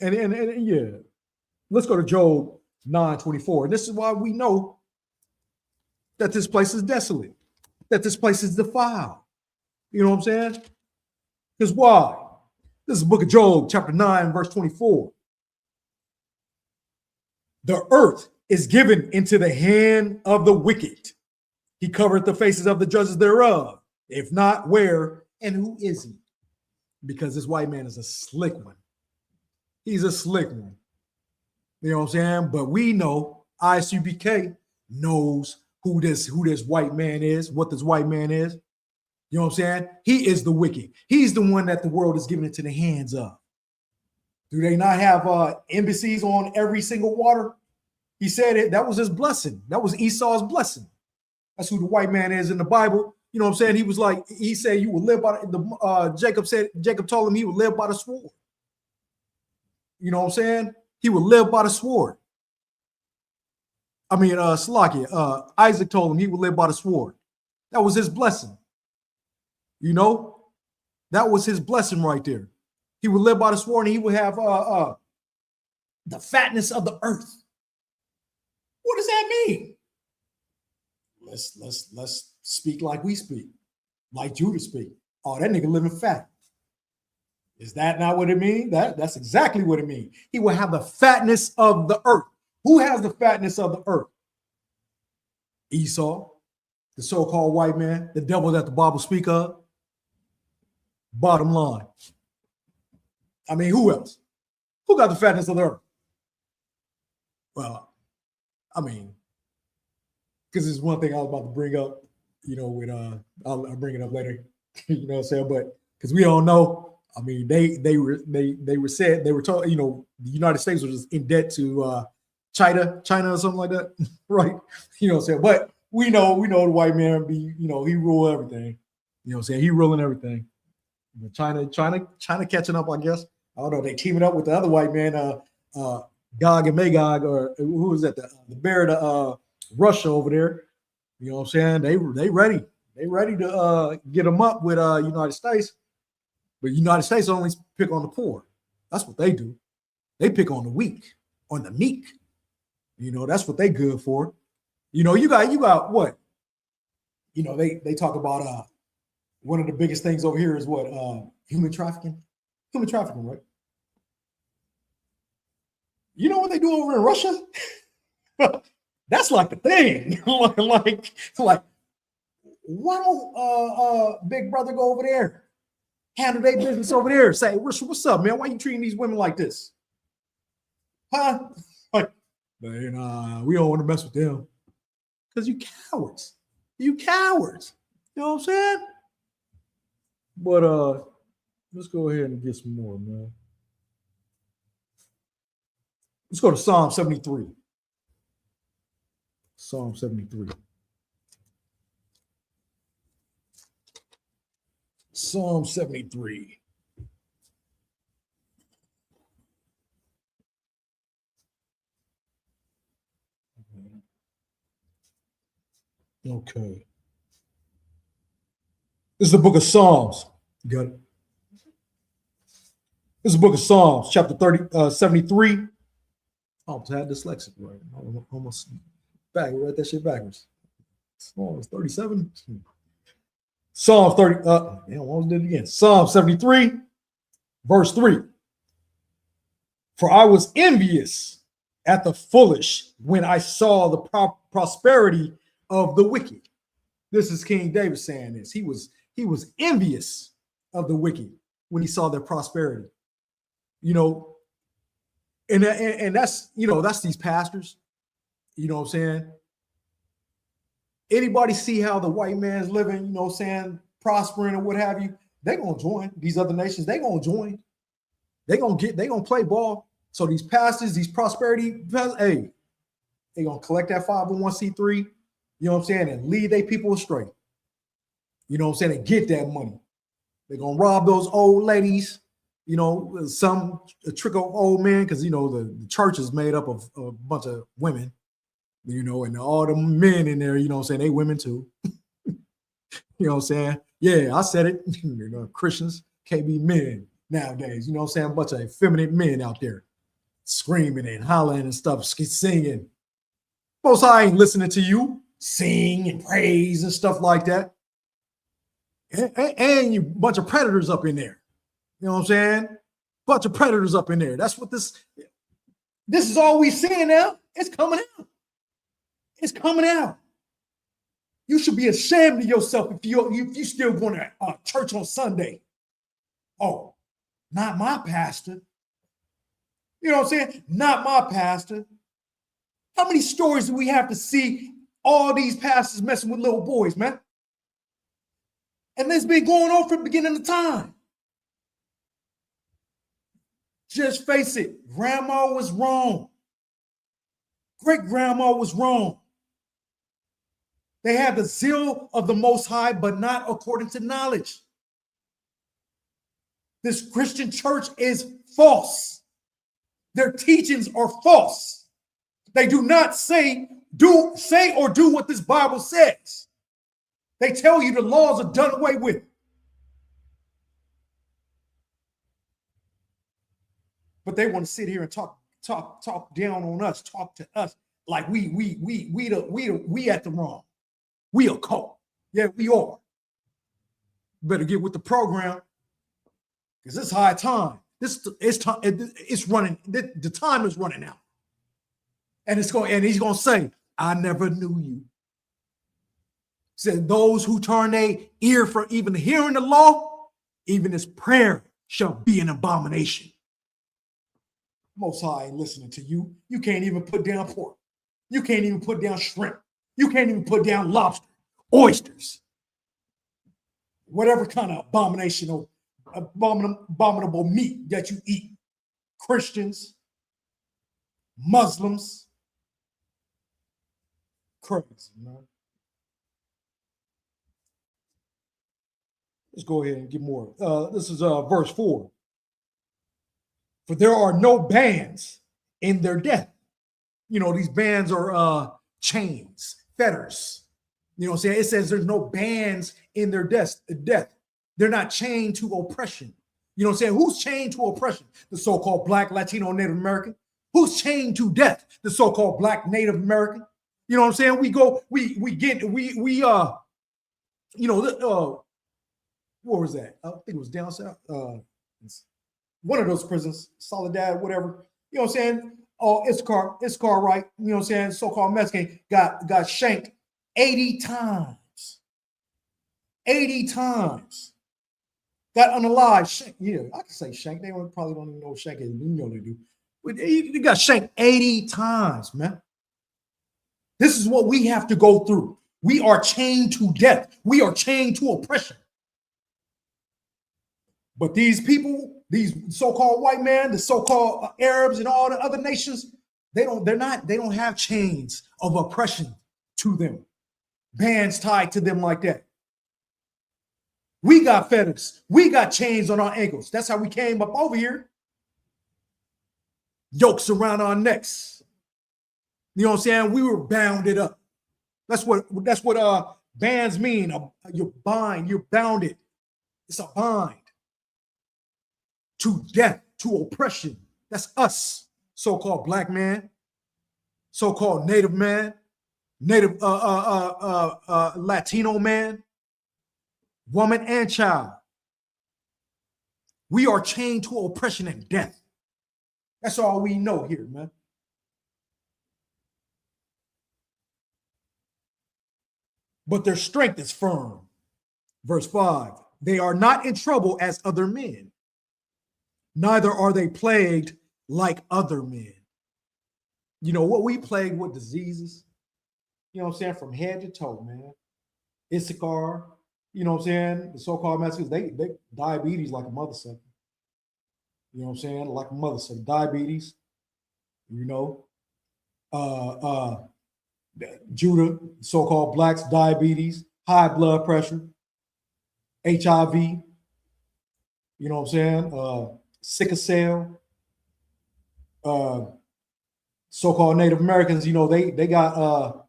and yeah. Let's go to Job 9:24. And this is why we know that this place is desolate, that this place is defiled. You know what I'm saying? Because why? This is the book of Job, chapter 9, verse 24. The earth is given into the hand of the wicked. He covereth the faces of the judges thereof. If not, where and who is he? Because this white man is a slick one. He's a slick one. You know what I'm saying? But we know, ISUBK knows who this white man is, what this white man is. You know what I'm saying? He is the wicked. He's the one that the world is giving into the hands of. Do they not have embassies on every single water? He said it. That was his blessing. That was Esau's blessing. That's who the white man is in the Bible. You know what I'm saying? He was like, he said you will live by Jacob told him he would live by the sword. You know what I'm saying? He would live by the sword. I mean, Salakia, Isaac told him he would live by the sword. That was his blessing. You know, that was his blessing right there. He would live by the sword and he would have the fatness of the earth. What does that mean? Let's speak like we speak, like Judah speak. Oh, that nigga living fat. Is that not what it means? That's exactly what it means. He will have the fatness of the earth. Who has the fatness of the earth? Esau, the so-called white man, the devil that the Bible speak of. Bottom line. I mean, who else? Who got the fatness of the earth? Well, I mean, because it's one thing I was about to bring up, you know, with I'll bring it up later, you know what I'm saying? But because we don't know, I mean, they were told, you know, the United States was in debt to China or something like that, right? You know what I'm saying? But we know the white man be, you know, he rule everything. You know what I'm saying? He ruling everything. But China catching up, I guess. I don't know. They teaming up with the other white man, Gog and Magog, or who is that? The bear to Russia over there. You know what I'm saying? They ready. They ready to get them up with United States. But United States only pick on the poor. That's what they do. They pick on the weak, on the meek. You know, that's what they good for. You know, you got what? You know, they talk about one of the biggest things over here is what? Human trafficking. Human trafficking, right? You know what they do over in Russia? That's like the thing. like, why don't Big Brother go over there? Handle their business over there. Say, what's up, man? Why you treating these women like this? Huh? Like, man, we don't want to mess with them. Because you cowards. You cowards. You know what I'm saying? But let's go ahead and get some more, man. Let's go to Psalm 73. Psalm 73. Psalm 73. Okay. This is the book of Psalms. You got it? This is the book of Psalms, chapter 73. I almost had dyslexic, right? Almost back, read that shit backwards. Psalms 37. Psalm 30. Damn, almost did it again. Psalm 73, verse 3. For I was envious at the foolish when I saw the prosperity of the wicked. This is King David saying this. He was envious of the wicked when he saw their prosperity. You know, and that's, you know, that's these pastors. You know what I'm saying? Anybody see how the white man's living, you know what I'm saying, prospering or what have you, they're gonna join these other nations, they're gonna join. They're gonna play ball. So these pastors, these prosperity, hey, they're gonna collect that 501c3, you know what I'm saying, and lead their people astray. You know what I'm saying, and get that money. They're gonna rob those old ladies, you know, a trick of old men, because you know the church is made up of a bunch of women. You know, and all the men in there, you know what I'm saying, they women too. You know what I'm saying? Yeah, I said it. You know, Christians can't be men nowadays. You know what I'm saying? A bunch of effeminate men out there screaming and hollering and stuff, singing. Most I ain't listening to you sing and praise and stuff like that. And you bunch of predators up in there. You know what I'm saying? Bunch of predators up in there. That's what this is all we seeing now. It's coming out. It's coming out. You should be ashamed of yourself if you still going to church on Sunday. Oh, not my pastor. You know what I'm saying? Not my pastor. How many stories do we have to see all these pastors messing with little boys, man? And this been going on from the beginning of time. Just face it, grandma was wrong. Great grandma was wrong. They have the zeal of the Most High, but not according to knowledge. This Christian church is false. Their teachings are false. They do not say or do what this Bible says. They tell you the laws are done away with. But they want to sit here and talk down on us, talk to us like we at the wrong. We a cult. Yeah, we are. Better get with the program because it's high time. It's running. The time is running out, and he's going to say, "I never knew you." Said those who turn their ear from even hearing the law, even his prayer shall be an abomination. Most High ain't listening to you. You can't even put down pork. You can't even put down shrimp. You can't even put down lobster, oysters, whatever kind of abominable meat that you eat. Christians, Muslims, crazy, man. Let's go ahead and get more. This is verse 4. For there are no bands in their death. You know, these bands are chains, fetters. You know what I'm saying? It says there's no bands in their death. They're not chained to oppression. You know what I'm saying? Who's chained to oppression? The so-called Black, Latino, Native American. Who's chained to death? The so-called Black, Native American. You know what I'm saying? What was that? I think it was down south. One of those prisons, Soledad, whatever. You know what I'm saying? Oh, it's car right. You know what I'm saying? So-called Mexican got shanked 80 times. 80 times. Got unalive. Shanked. Yeah, I can say shanked. They probably don't even know what shank is. You know they do. But he got shanked 80 times, man. This is what we have to go through. We are chained to death. We are chained to oppression. But these people, these so-called white men, the so-called Arabs and all the other nations, they don't have chains of oppression to them, bands tied to them like that. We got fetters. We got chains on our ankles. That's how we came up over here. Yokes around our necks. You know what I'm saying? We were bounded up. That's what bands mean. You're bounded. It's a bind. To death, to oppression. That's us, so-called Black man, so-called Native man, Latino man, woman and child. We are chained to oppression and death. That's all we know here, man. But their strength is firm. Verse 5, they are not in trouble as other men. Neither are they plagued like other men. You know what we plagued with diseases? You know what I'm saying? From head to toe, man. Issachar, you know what I'm saying? The so-called Mexicans, they diabetes like a mother sucker. You know what I'm saying? Like a mother sucker. Diabetes, you know. Judah, so-called blacks, diabetes, high blood pressure, HIV, you know what I'm saying? Sickle cell, so-called Native Americans, you know, they got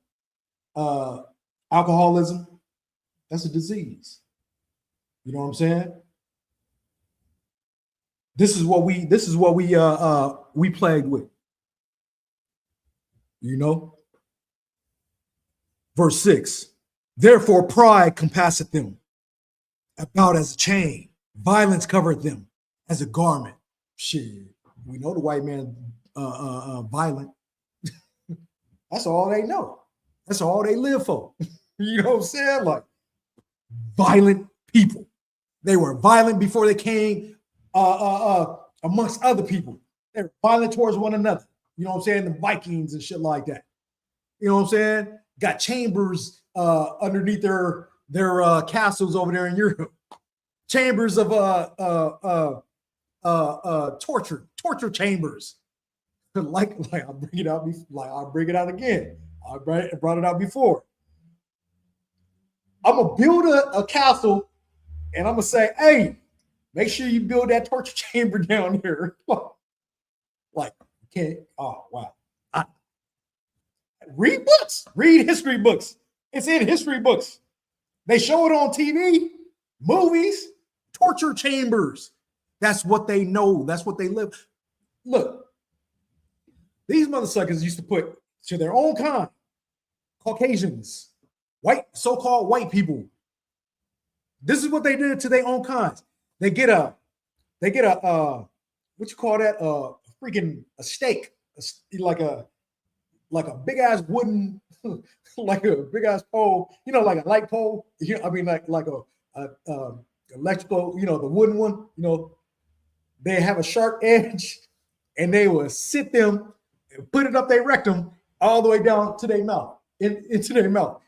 alcoholism. That's a disease. You know what I'm saying? This is what we plagued with. You know? Verse 6. Therefore pride compasseth them about as a chain, violence covereth them as a garment. Shit, we know the white man violent. That's all they know. That's all they live for. You know what I'm saying? Like violent people. They were violent before they came amongst other people. They were violent towards one another. You know what I'm saying? The Vikings and shit like that. You know what I'm saying? Got chambers underneath their castles over there in Europe. Chambers of torture chambers. like I'll bring it out again. I brought it out before. I'm gonna build a castle, and I'm gonna say, hey, make sure you build that torture chamber down here. Like, can't. Oh wow. Read books. Read history books. It's in history books. They show it on TV, movies, torture chambers. That's what they know. That's what they live. Look, these motherfuckers used to put to their own kind, Caucasians, white, so-called white people. This is what they did to their own kinds. They get a what you call that? Freaking a stake, like a big ass wooden, like a big ass pole, like a light pole. I mean, like a electrical, the wooden one. They have a sharp edge, and they will sit them and put it up their rectum all the way down to their mouth, into their mouth.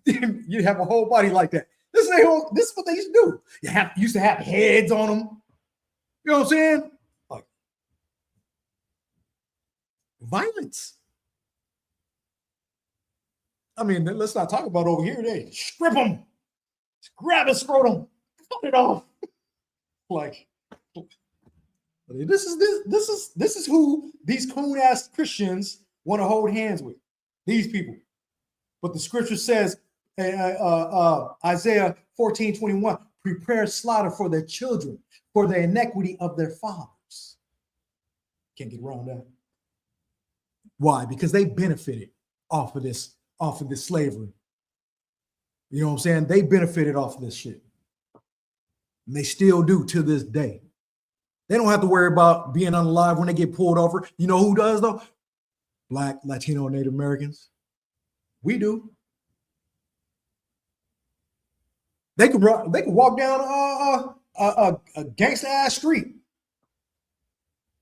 You have a whole body like that. This is what they used to do. Used to have heads on them. You know what I'm saying? Like violence. I mean, let's not talk about over here. They strip them, grab his scrotum, cut it off. Like this is who these coon ass Christians want to hold hands with. These people. But the scripture says, Isaiah 14:21, prepare slaughter for their children, for the iniquity of their fathers. Can't get around that. Why? Because they benefited off of this slavery. You know what I'm saying? They benefited off of this shit. And they still do to this day. They don't have to worry about being unalive when they get pulled over. You know who does though? Black, Latino, and Native Americans. We do. They can walk down a gangster ass street.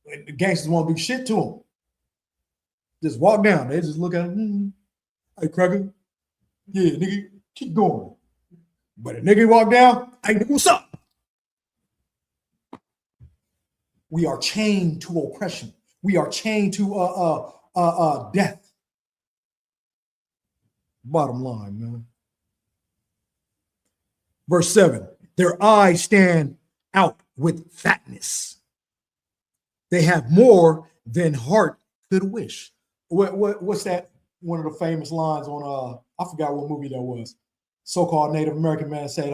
The gangsters won't do shit to them. Just walk down. They just look at them. Hey, Cracker. Yeah, nigga, keep going. But a nigga walk down. Hey, what's up? We are chained to oppression. We are chained to death. Bottom line, man. Verse 7, their eyes stand out with fatness. They have more than heart could wish. What's that? One of the famous lines on I forgot what movie that was. So-called Native American man said,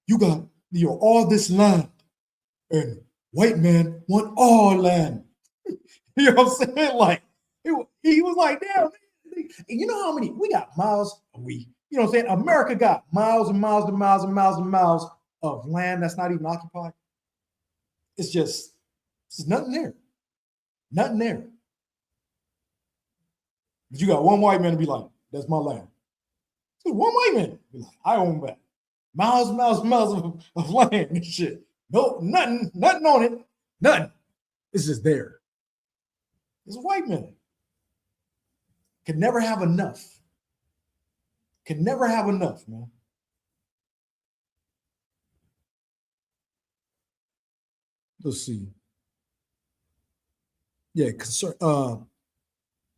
you got all this land, and white man want all land. You know what I'm saying? Like he was like, damn, you know how many we got miles? You know what I'm saying? America got miles and miles and miles and miles and miles of land that's not even occupied. It's just nothing there. Nothing there. But you got one white man to be like, that's my land. So one white man be like, I own that. Miles and miles and miles of land and shit. No, nothing on it. Nothing. It's just there. It's a white man. Can never have enough. Can never have enough, man. Let's see. Yeah, what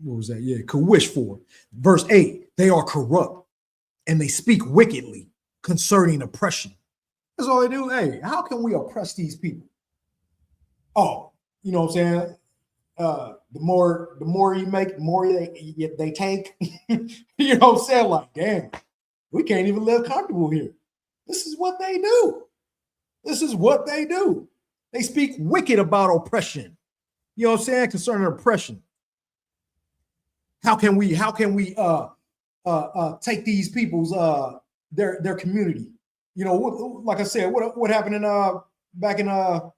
was that? Yeah, could wish for. Verse 8, they are corrupt and they speak wickedly concerning oppression. That's all they do. Hey, how can we oppress these people? Oh, you know what I'm saying? The more you make, the more they take. You know what I'm saying? Like, damn, we can't even live comfortable here. This is what they do. This is what they do. They speak wicked about oppression. You know what I'm saying? Concerning oppression. How can we take these people's their community? You know, like I said, what happened in back in damn,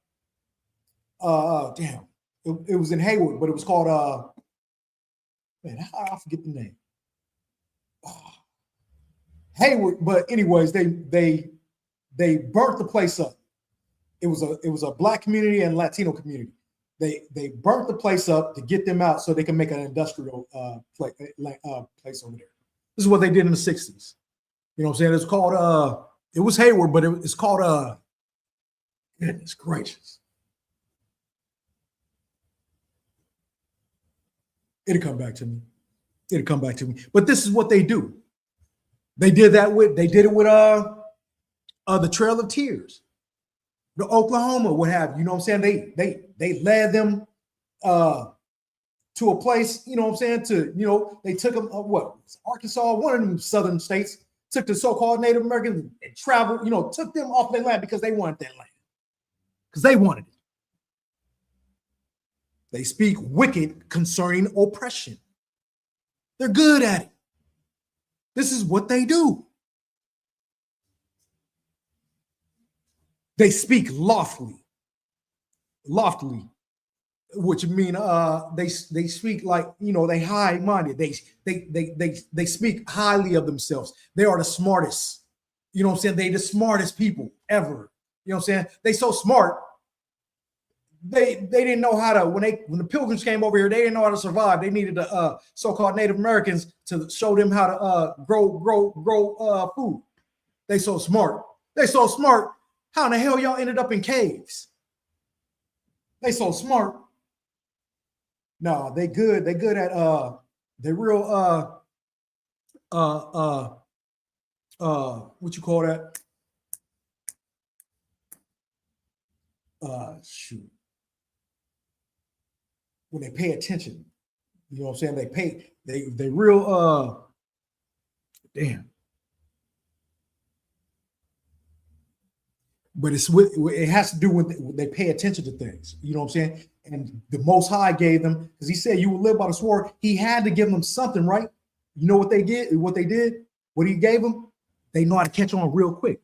it was in Hayward, but it was called man, I forget the name. Hayward, but anyways, they burnt the place up. It was a black community and Latino community. They burnt the place up to get them out so they can make an industrial place over there. This is what they did in the 60s. You know what I'm saying? It's called it was Hayward, but it's called goodness gracious. It'll come back to me. It'll come back to me. But this is what they do. They did it with the Trail of Tears, the Oklahoma, what have you. You know what I'm saying? They led them to a place, you know what I'm saying, they took them, Arkansas, one of them southern states, took the so-called Native Americans and traveled, took them off their land because they wanted that land. Because they wanted it. They speak wicked concerning oppression. They're good at it. This is what they do. They speak loftily, which mean they speak like, they high-minded. They speak highly of themselves. They are the smartest. You know what I'm saying? They the smartest people ever. You know what I'm saying? They so smart. They didn't know how to, when the Pilgrims came over here, they didn't know how to survive. They needed the so-called Native Americans to show them how to grow food. They so smart. They so smart. How in the hell y'all ended up in caves? They so smart. No, they good. They good at they real what you call that? Shoot. When they pay attention. You know what I'm saying? They real damn. But it has to do with they pay attention to things. You know what I'm saying? And the Most High gave them, because he said you will live by the sword. He had to give them something, right? You know what they did? What he gave them? They know how to catch on real quick.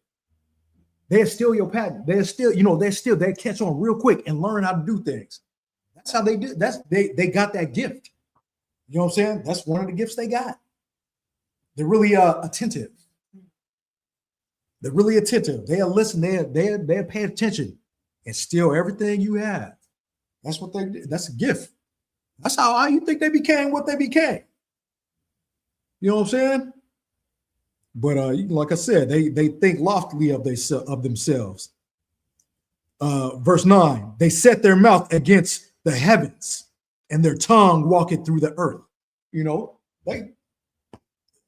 They'll steal your patent. They catch on real quick and learn how to do things. That's how they do. They got that gift. You know what I'm saying? That's one of the gifts they got. They're really attentive. They're really attentive. They'll listen. They'll pay attention and steal everything you have. That's what they did. That's a gift. That's how you think they became what they became. You know what I'm saying? But like I said, they think loftily of themselves. Verse 9, they set their mouth against the heavens and their tongue walketh through the earth.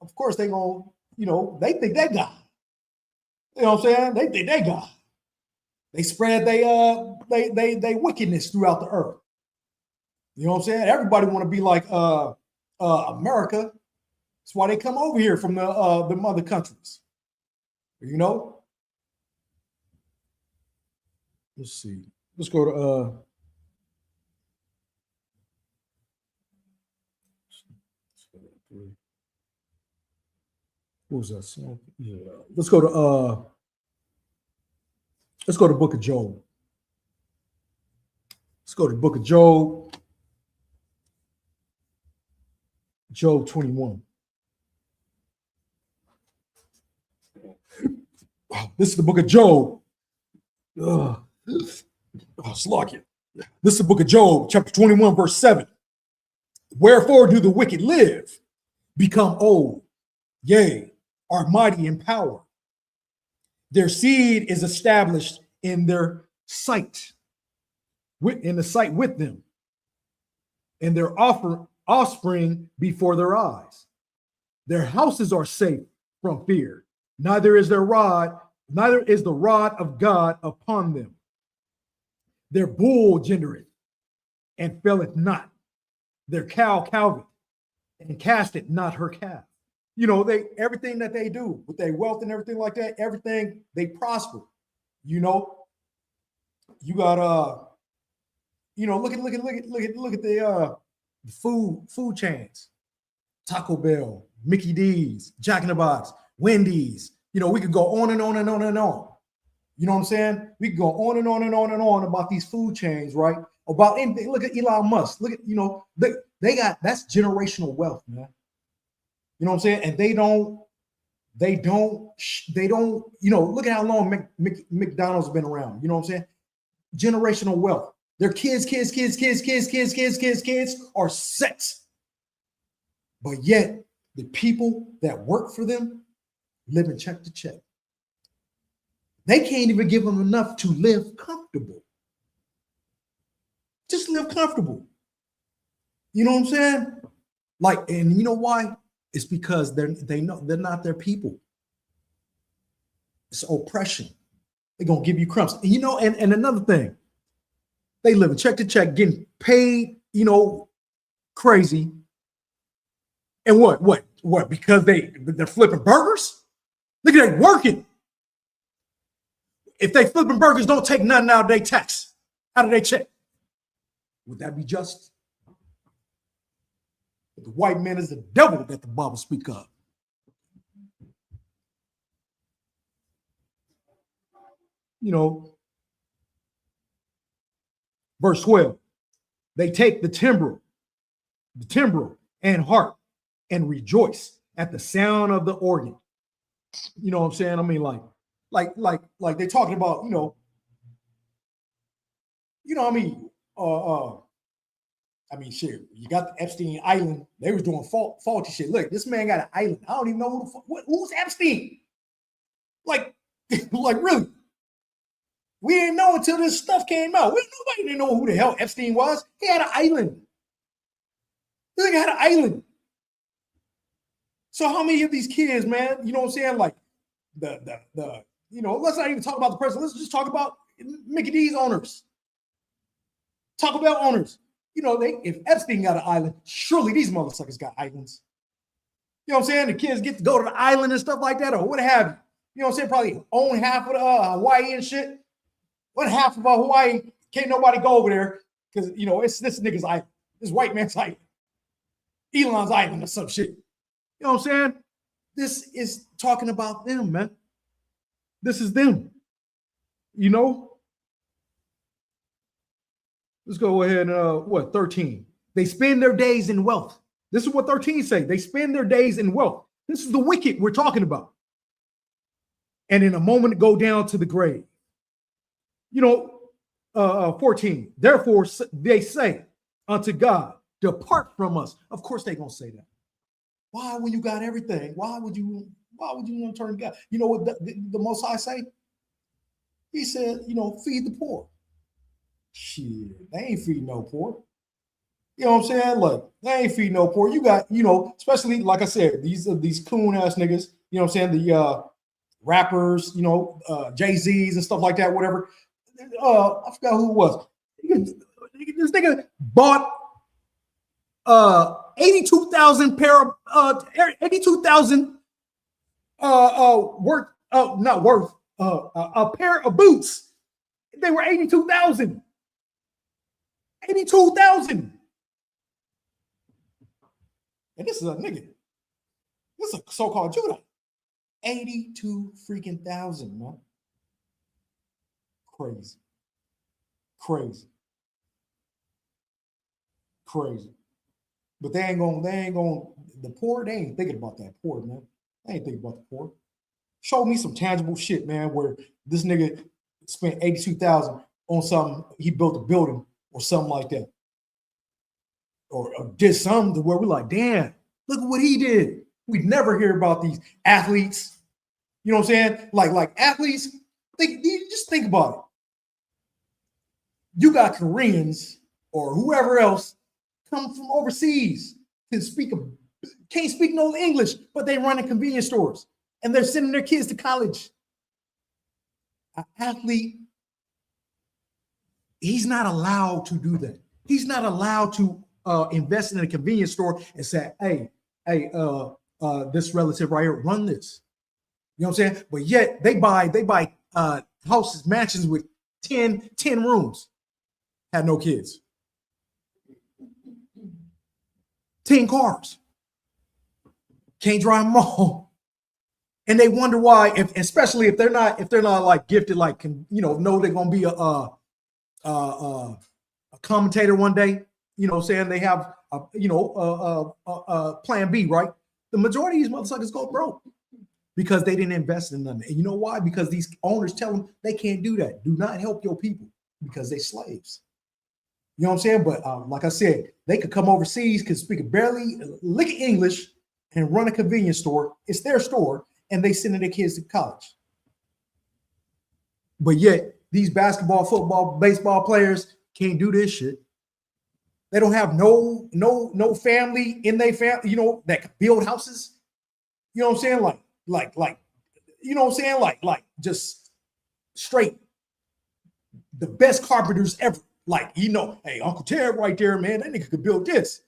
Of course they gonna, they think they God. You know what I'm saying? They think they God. They spread they wickedness throughout the earth. You know what I'm saying? Everybody want to be like America. That's why they come over here from the other countries. Let's see. Let's go to what was that? Yeah. Let's go to Book of Job. Let's go to the Book of Job. Job 21. This is the Book of Job. Slug. This is the Book of Job, chapter 21, verse 7. Wherefore do the wicked live, become old, yea, are mighty in power. Their seed is established in their sight, in the sight with them, and their offspring before their eyes. Their houses are safe from fear, neither is the rod of God upon them. Their bull gendereth and faileth not. Their cow calveth and casteth not her calf. Everything that they do with their wealth and everything like that, everything they prosper. You got look at the food chains. Taco Bell, Mickey D's, Jack in the Box, Wendy's. We could go on and on and on and on. You know what I'm saying? We could go on and on and on and on about these food chains, right? About anything. Look at Elon Musk. Look at, they got, that's generational wealth, man. You know what I'm saying? And they don't, look at how long McDonald's been around. You know what I'm saying? Generational wealth. Their kids are set. But yet, the people that work for them live in check to check. They can't even give them enough to live comfortable. Just live comfortable. You know what I'm saying? And you know why? It's because they know they're not their people. It's oppression. They're gonna give you crumbs. And and another thing, they living check to check, getting paid, crazy. And what? Because they're flipping burgers? Look at they working. If they flipping burgers, don't take nothing out of their tax, out of their check. Would that be just? The white man is the devil that the Bible speak of. Verse 12. They take the timbrel and harp and rejoice at the sound of the organ. You know what I'm saying? I mean, like they're talking about, shit. You got the Epstein Island. They was doing faulty shit. Look, this man got an island. I don't even know who's Epstein. Like really. We didn't know until this stuff came out. Nobody didn't know who the hell Epstein was. He had an island. This nigga had an island. So how many of these kids, man, you know what I'm saying? Like let's not even talk about the president. Let's just talk about Mickey D's owners. Taco Bell owners. If Epstein got an island, surely these motherfuckers got islands. You know what I'm saying? The kids get to go to the island and stuff like that, or what have you. You know what I'm saying? Probably own half of the Hawaii and shit. What half of Hawaii can't nobody go over there because it's this nigga's island, this white man's island, Elon's island or some shit. You know what I'm saying? This is talking about them, man. This is them. Let's go ahead and 13. They spend their days in wealth. This is what 13 say. They spend their days in wealth. This is the wicked we're talking about. And in a moment go down to the grave. 14. Therefore they say unto God, depart from us. Of course they're gonna say that. Why, when you got everything? Why would you want to turn to God? You know what the Most High say? He said, feed the poor. Shit, they ain't feeding no poor. You know what I'm saying? Like, they ain't feeding no poor. You got, especially like I said, these coon ass niggas. You know what I'm saying? The rappers, Jay-Z's and stuff like that. Whatever. I forgot who it was. This nigga bought 82,000 pair of 82,000 worth not worth a pair of boots. They were 82,000. 82,000. And this is a nigga. This is a so-called Judah. 82 freaking thousand, man. Crazy. But they ain't gonna, the poor, they ain't thinking about that poor, man. They ain't thinking about the poor. Show me some tangible shit, man, where this nigga spent 82,000 on something, he built a building or something like that. Or did something to where we're like, damn, look at what he did. We never hear about these athletes. You know what I'm saying? Like athletes, just think about it. You got Koreans or whoever else come from overseas, can't speak no English, but they run in convenience stores and they're sending their kids to college. An athlete, he's not allowed to do that. He's not allowed to invest in a convenience store and say, hey, this relative right here, run this. You know what I'm saying? But yet they buy houses, mansions with 10 rooms, had no kids. 10 cars. Can't drive them all. And they wonder why, especially if they're not like gifted, like know they're gonna be a commentator one day. You know what I'm saying? They have a plan B, right? The majority of these motherfuckers go broke because they didn't invest in them. And you know why? Because these owners tell them they can't do that. Do not help your people because they're slaves. You know what I'm saying? But like I said, they could come overseas, could speak barely lick English and run a convenience store. It's their store, and they sending their kids to college. But yet, these basketball, football, baseball players can't do this shit. They don't have no family in their family, you know, that can build houses. You know what I'm saying? Like, you know what I'm saying? Like just straight the best carpenters ever. Like, you know, hey, Uncle Ted right there, man, that nigga could build this.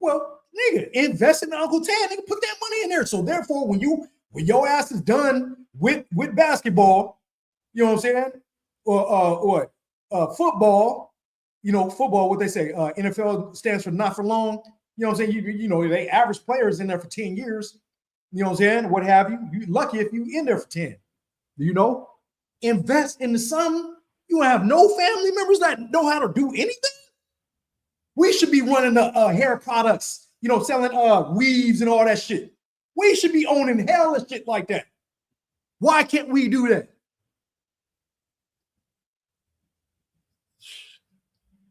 Well, nigga, invest in Uncle Ted, nigga, put that money in there. So therefore, when your ass is done with basketball, you know what I'm saying? Or football, you know, football, what they say, NFL stands for not for long. You know what I'm saying? You know, they average players in there for 10 years. You know what I'm saying? What have you? You lucky if you in there for 10. You know, invest into something. You have no family members that know how to do anything. We should be running the hair products, you know, selling weaves and all that shit. We should be owning hell and shit like that. Why can't we do that?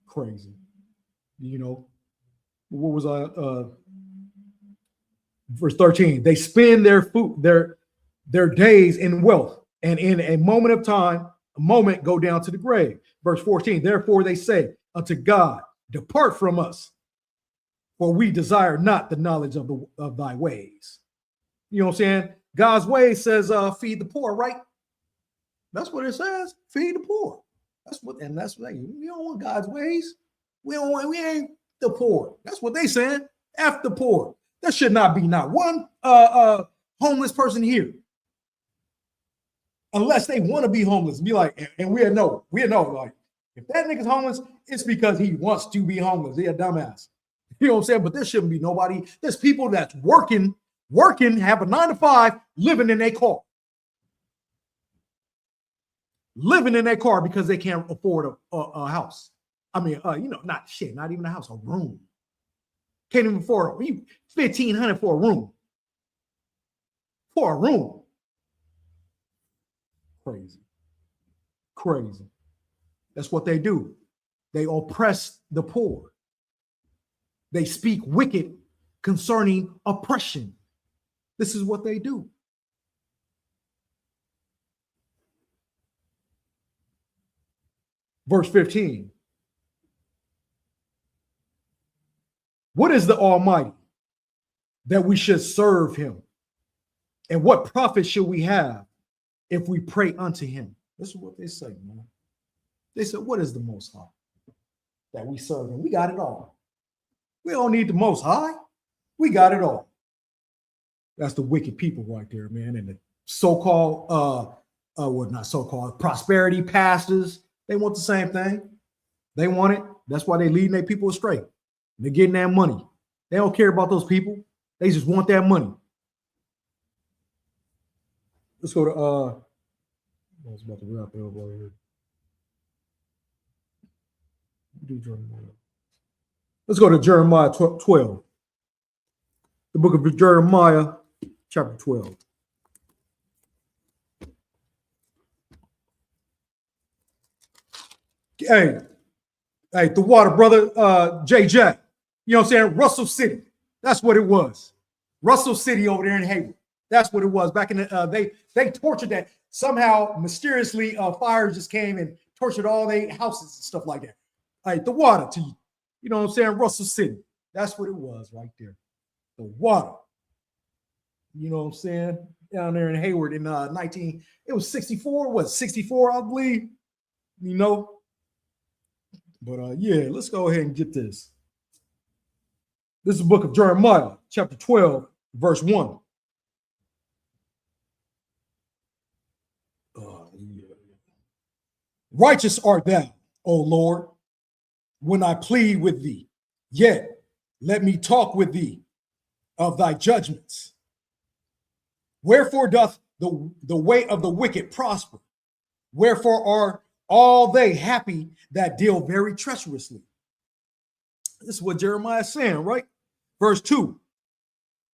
Crazy. You know, what was I? Verse 13. They spend their days in wealth, and in a moment of time, a moment go down to the grave. Verse 14. Therefore they say unto God, depart from us, for we desire not the knowledge of thy ways. You know what I'm saying? God's ways says feed the poor, right? That's what it says. Feed the poor. That's what we don't want God's ways. We ain't the poor. That's what they saying. F the poor. There should not be not one homeless person here. Unless they want to be homeless. Be like, and we know, like, if that nigga's homeless, it's because he wants to be homeless. He a dumbass. You know what I'm saying? But there shouldn't be nobody. There's people that's working, have a 9 to 5, living in their car. Living in their car because they can't afford a house. I mean, you know, not even a house, a room. Can't even afford $1,500 for a room. For a room. Crazy. That's what they do. They oppress the poor. They speak wicked concerning oppression. This is what they do. Verse 15. What is the Almighty that we should serve him? And what profit should we have if we pray unto him? This is what they say, man. They said, what is the Most High that we serve him? We got it all. We don't need the Most High. We got it all. That's the wicked people right there, man. And the so-called, not so-called, prosperity pastors, they want the same thing. They want it. That's why they leading their people astray. They're getting that money. They don't care about those people. They just want that money. Let's go to I was about to wrap it up right here. Let's go to Jeremiah 12. The book of Jeremiah, chapter 12. Hey, the water, brother, JJ. You know what I'm saying? Russell City. That's what it was. Russell City over there in Hayward. That's what it was. Back in the they tortured that. Somehow, mysteriously, fires just came and tortured all their houses and stuff like that. Hey, the water to you. You know what I'm saying? Russell City. That's what it was right there. The water. You know what I'm saying? Down there in Hayward in it was 64. What, 64, I believe? You know? But yeah, let's go ahead and get this. This is the book of Jeremiah, chapter 12, verse 1. Righteous art thou, O Lord, when I plead with thee. Yet let me talk with thee of thy judgments. Wherefore doth the way of the wicked prosper? Wherefore are all they happy that deal very treacherously? This is what Jeremiah is saying, right? Verse 2.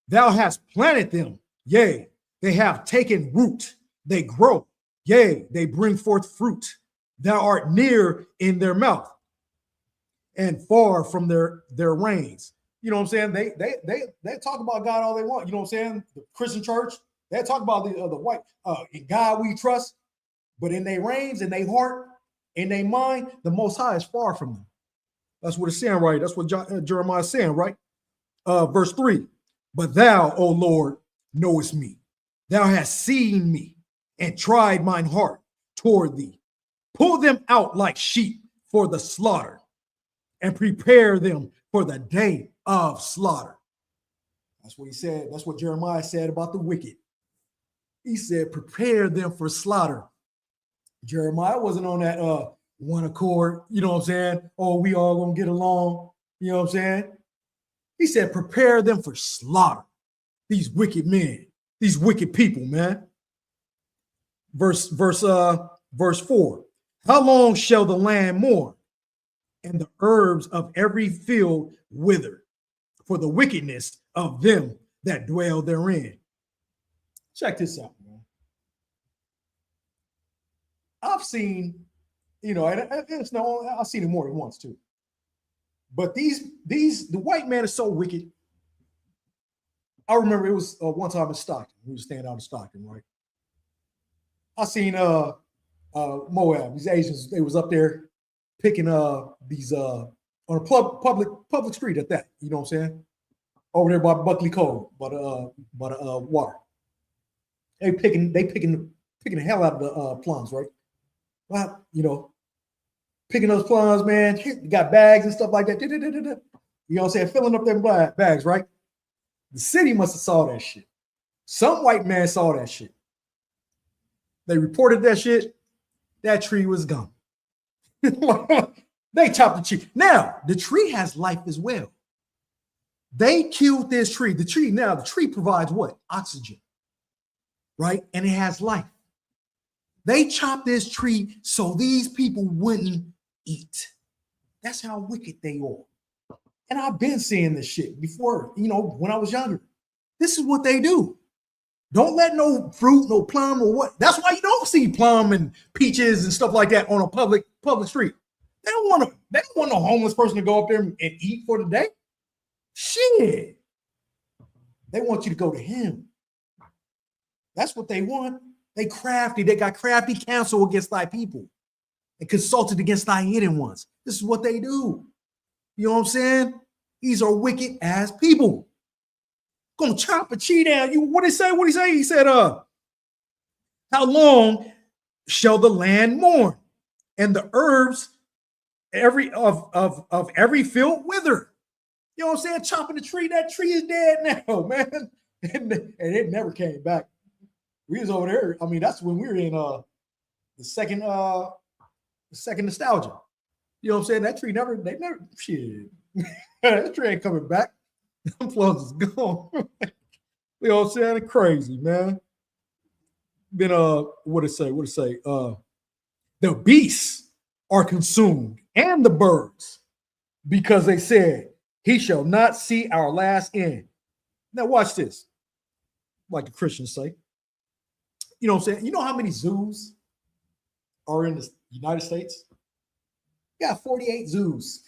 Thou hast planted them, yea, they have taken root, they grow, yea, they bring forth fruit. Thou art near in their mouth and far from their reigns. You know what I'm saying? They talk about God all they want. You know what I'm saying? The Christian church, they talk about the white in God we trust, but in their reigns, in their heart, in their mind, the Most High is far from them. That's what it's saying, right? That's what Jeremiah is saying, right? Verse 3. But thou, O Lord, knowest me. Thou hast seen me and tried mine heart toward thee. Pull them out like sheep for the slaughter and prepare them for the day of slaughter. That's what he said. That's what Jeremiah said about the wicked. He said, prepare them for slaughter. Jeremiah wasn't on that one accord, you know what I'm saying? Oh, we all gonna get along, you know what I'm saying? He said, prepare them for slaughter. These wicked men, these wicked people, man. Verse 4. How long shall the land mourn and the herbs of every field wither for the wickedness of them that dwell therein? Check this out, man. I've seen, you know, and it's no, I've seen it more than once too. But the white man is so wicked. I remember it was one time in Stockton. We were staying out in Stockton, right? I seen Moab, these Asians, they was up there picking these on a public street at that, you know what I'm saying? Over there by Buckley Cove, by the water. They picking the hell out of the plums, right? Well, you know, picking those plums, man. You got bags and stuff like that. You know what I'm saying? Filling up them bags, right? The city must have saw that shit. Some white man saw that shit. They reported that shit. That tree was gone. They chopped the tree. Now, the tree has life as well. They killed this tree. The tree provides what? Oxygen, right? And it has life. They chopped this tree so these people wouldn't eat. That's how wicked they are. And I've been seeing this shit before, you know, when I was younger. This is what they do. Don't let no fruit, no plum or what. That's why you don't see plum and peaches and stuff like that on a public street. They don't want no homeless person to go up there and eat for the day. Shit. They want you to go to him. That's what they want. They got crafty counsel against thy people and consulted against thy hidden ones. This is what they do. You know what I'm saying? These are wicked ass people. Gonna chop a tree down. What did he say? He said, how long shall the land mourn and the herbs of every field wither? You know what I'm saying? Chopping the tree, that tree is dead now, man. And it never came back. We was over there. I mean, that's when we were in the second nostalgia. You know what I'm saying? That tree never shit. That tree ain't coming back. Them plums is gone. You know what I'm saying? It's crazy, man. Then what it say? The beasts are consumed and the birds, because they said, he shall not see our last end. Now watch this. Like the Christians say. You know what I'm saying? You know how many zoos are in the United States? You got 48 zoos.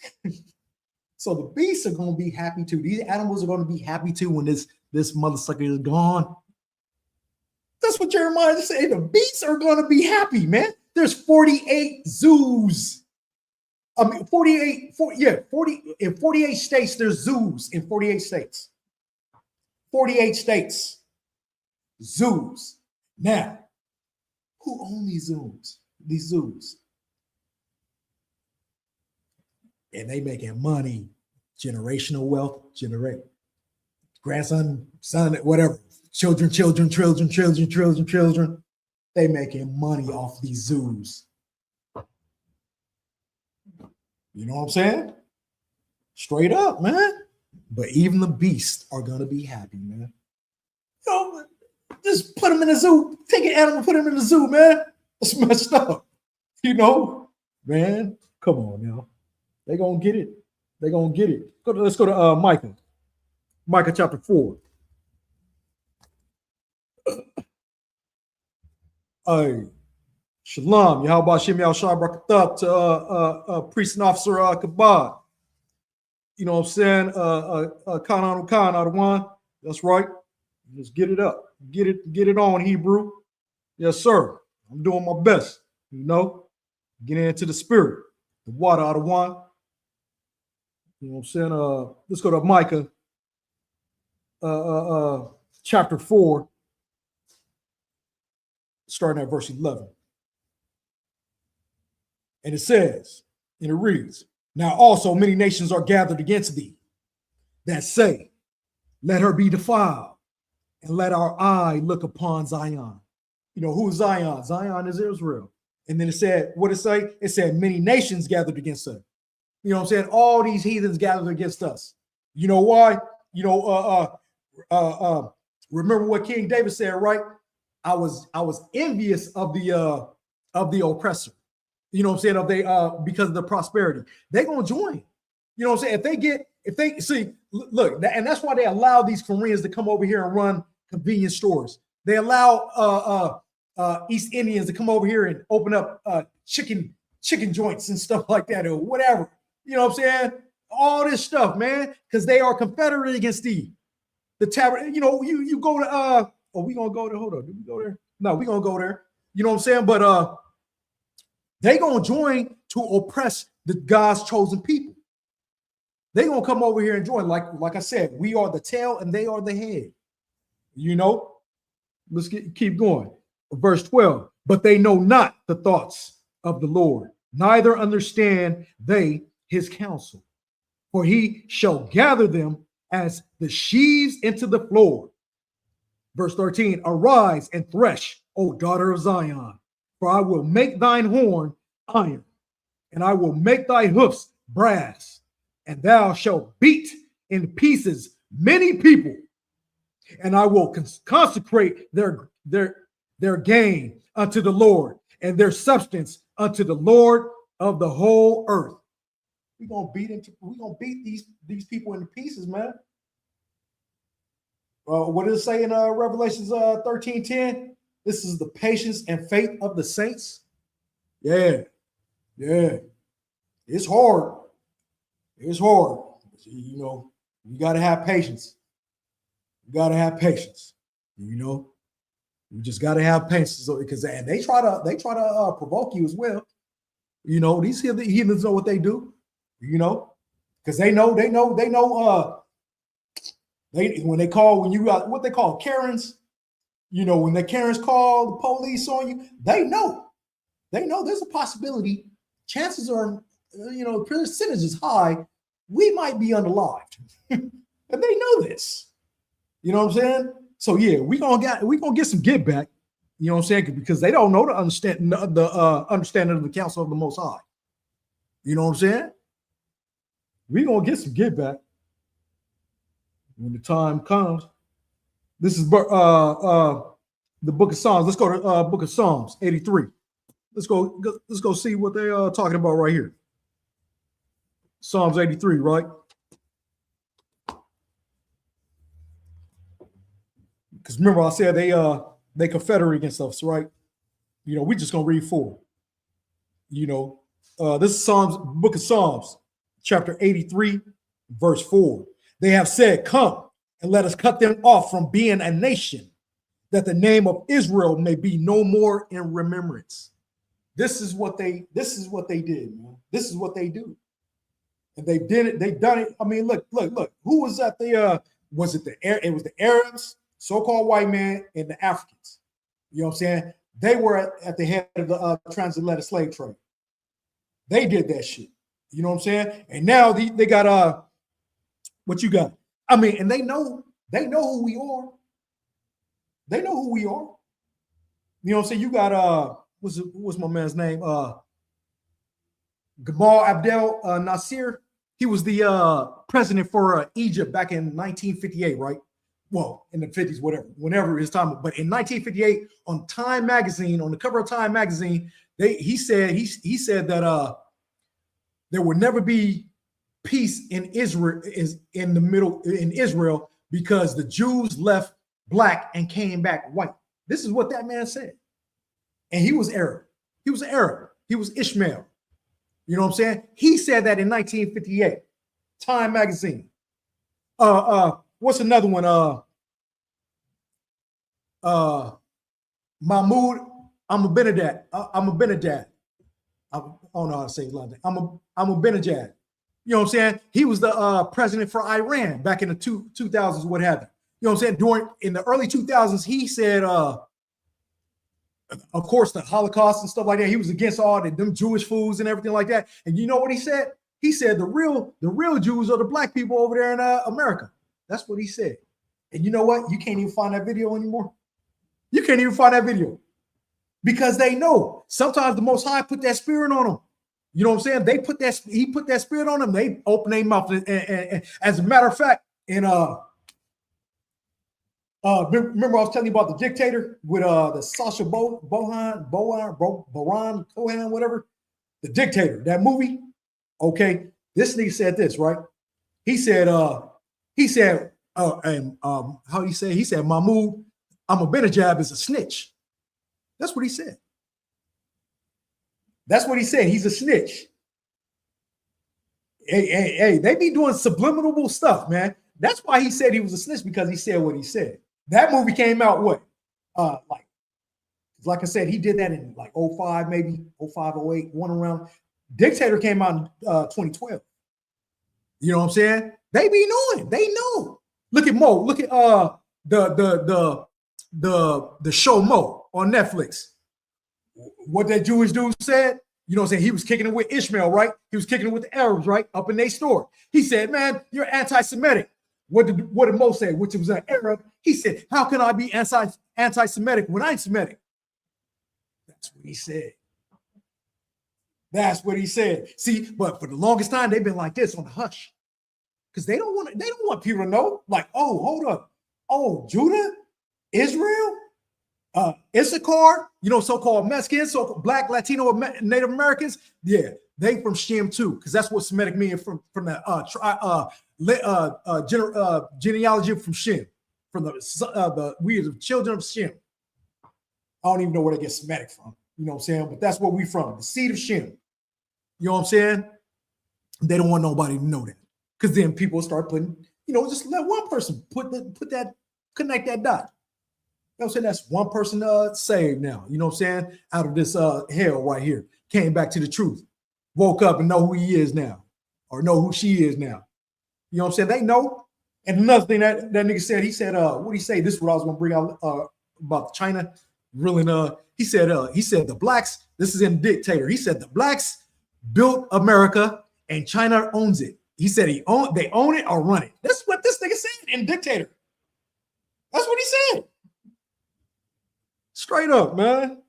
So the beasts are going to be happy too. These animals are going to be happy too when this motherfucker is gone. That's what Jeremiah just said. The beasts are going to be happy, man. There's 48 zoos. I mean, 40 in 48 states, there's zoos in 48 states. 48 states. Zoos. Now, who own these zoos? These zoos. And they making money, generational wealth, generate grandson, son, whatever, children. They making money off these zoos. You know what I'm saying? Straight up, man. But even the beasts are gonna be happy, man. You know, just put them in the zoo. Take an animal, put them in the zoo, man. That's messed up. You know, man. Come on now. They're gonna get it. They're gonna get it. Let's go to Micah. Micah chapter 4. Hey, Shalom. Yahweh Shem Yahshua Barakatah to priest and officer Kabad. You know what I'm saying? Khan Adawan. That's right. Just get it up. Get it on, Hebrew. Yes, sir. I'm doing my best. You know, get into the spirit. The water Adawan. You know what I'm saying? Let's go to Micah, chapter 4, starting at verse 11. And it says, and it reads, now also many nations are gathered against thee that say, let her be defiled, and let our eye look upon Zion. You know, who is Zion? Zion is Israel. And then it said, what did it say? It said, many nations gathered against us. You know what I'm saying? All these heathens gathered against us. You know why? You know, remember what King David said, right? I was envious of the oppressor. You know what I'm saying? Of they because of the prosperity. They're gonna join. You know what I'm saying? If they see, look, and that's why they allow these Koreans to come over here and run convenience stores. They allow East Indians to come over here and open up chicken joints and stuff like that, or whatever. You know what I'm saying? All this stuff, man, because they are confederate against the tavern. You know, you go to are we gonna go there? Hold on, did we go there? No, we gonna go there. You know what I'm saying? But they gonna join to oppress the God's chosen people. They gonna come over here and join. Like I said, we are the tail and they are the head. You know, let's keep going. Verse 12. But they know not the thoughts of the Lord, neither understand they his counsel. For he shall gather them as the sheaves into the floor. Verse 13. Arise and thresh, O daughter of Zion, for I will make thine horn iron, and I will make thy hoofs brass, and thou shalt beat in pieces many people, and I will consecrate their gain unto the Lord, and their substance unto the Lord of the whole earth. We're gonna beat these people into pieces, man. What does it say in Revelations 13:10? This is the patience and faith of the saints. Yeah. It's hard. It's hard. You know, you got to have patience. You got to have patience. You know, you just got to have patience. So, because and they try to provoke you as well. You know, these heathens know what they do. You know, because they know. When you got what they call Karens. You know, when the Karens call the police on you, they know there's a possibility. Chances are, you know, the percentage is high. We might be unalived, and they know this. You know what I'm saying? So yeah, we gonna get some get back. You know what I'm saying? Because they don't know the understanding of the counsel of the Most High. You know what I'm saying? We gonna get some get back when the time comes. This is the book of Psalms. Let's go to book of Psalms 83. Let's go see what they are talking about right here. Psalms 83, right? Because remember, I said they confederate against us, right? You know, we just gonna read 4. You know, this is book of Psalms, chapter 83, verse 4. They have said, "Come and let us cut them off from being a nation, that the name of Israel may be no more in remembrance." This is what they did, man. This is what they do. And they did it, they've done it. I mean, look. Who was at it was the Arabs, so-called white man, and the Africans. You know what I'm saying? They were at the head of the transatlantic slave trade. They did that shit. You know what I'm saying? And now they got what you got? I mean, and they know who we are. They know who we are. You know what I'm saying? You got what's my man's name? Gamal Abdel Nasser. He was the president for Egypt back in 1958, right? Well, in the 50s, whenever his time. But in 1958, on Time magazine, on the cover of Time magazine, he said that there would never be peace in Israel in Israel because the Jews left black and came back white. This is what that man said. And he was Arab. He was Arab. He was Ishmael. You know what I'm saying? He said that in 1958. Time magazine. What's another one? Mahmoud Ahmadinejad. I don't know how to say his last name. Ahmadinejad. You know what I'm saying? He was the president for Iran back in the 2000s, what have you. You know what I'm saying? In the early 2000s, he said, of course, the Holocaust and stuff like that. He was against all them Jewish foods and everything like that. And you know what he said? He said the real Jews are the black people over there in America. That's what he said. And you know what? You can't even find that video anymore. You can't even find that video because they know sometimes the Most High put that spirit on them. You know what I'm saying? He put that spirit on them. They open their mouth. And as a matter of fact, remember I was telling you about the dictator with the Sacha Baron Cohen, whatever, the dictator, that movie. Okay, this nigga said this, right? He said, how do you say? He said, Mahmoud Ahmadinejad is a snitch. That's what he said. That's what he said. He's a snitch. Hey, they be doing subliminal stuff, man. That's why he said he was a snitch, because he said what he said. That movie came out what? Like I said, he did that in like 05, maybe 05, 08, one around. Dictator came out in 2012. You know what I'm saying? They be knowing. They know. Look at Mo. Look at the show Mo on Netflix. What that Jewish dude said, you know what I'm saying? He was kicking it with Ishmael, right? He was kicking it with the Arabs, right? Up in their store. He said, man, you're anti-Semitic. What did Mo say? Which was an Arab. He said, how can I be anti-Semitic when I'm Semitic? That's what he said. That's what he said. See, but for the longest time, they've been like this on the hush. Because they don't want people to know, like, oh, hold up. Oh, Judah, Israel, Issachar, you know, so-called Mexicans, so Black, Latino, Native Americans. Yeah, they from Shem too, because that's what Semitic means from the genealogy from Shem, from we are the children of Shem. I don't even know where they get Semitic from, you know what I'm saying? But that's where we from, the seed of Shem. You know what I'm saying? They don't want nobody to know that, because then people start putting, you know, just let one person connect that dot. You know what I'm saying? That's one person saved now. You know what I'm saying? Out of this hell right here. Came back to the truth. Woke up and know who he is now. Or know who she is now. You know what I'm saying? They know. And another thing that nigga said, he said, what did he say? This is what I was going to bring out about China. Really, he said the blacks, this is in Dictator. He said the blacks built America and China owns it. He said they own it or run it. That's what this nigga said in Dictator. That's what he said. Straight up, man.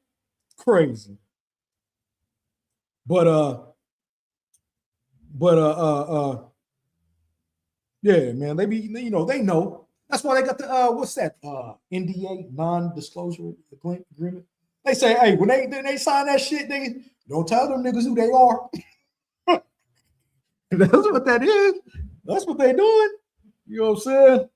Crazy. Yeah, man. They be, you know, they know. That's why they got the what's that? NDA, non-disclosure agreement. They say, hey, when they sign that shit, nigga, don't tell them niggas who they are. That's what that is. That's what they doing. You know what I'm saying?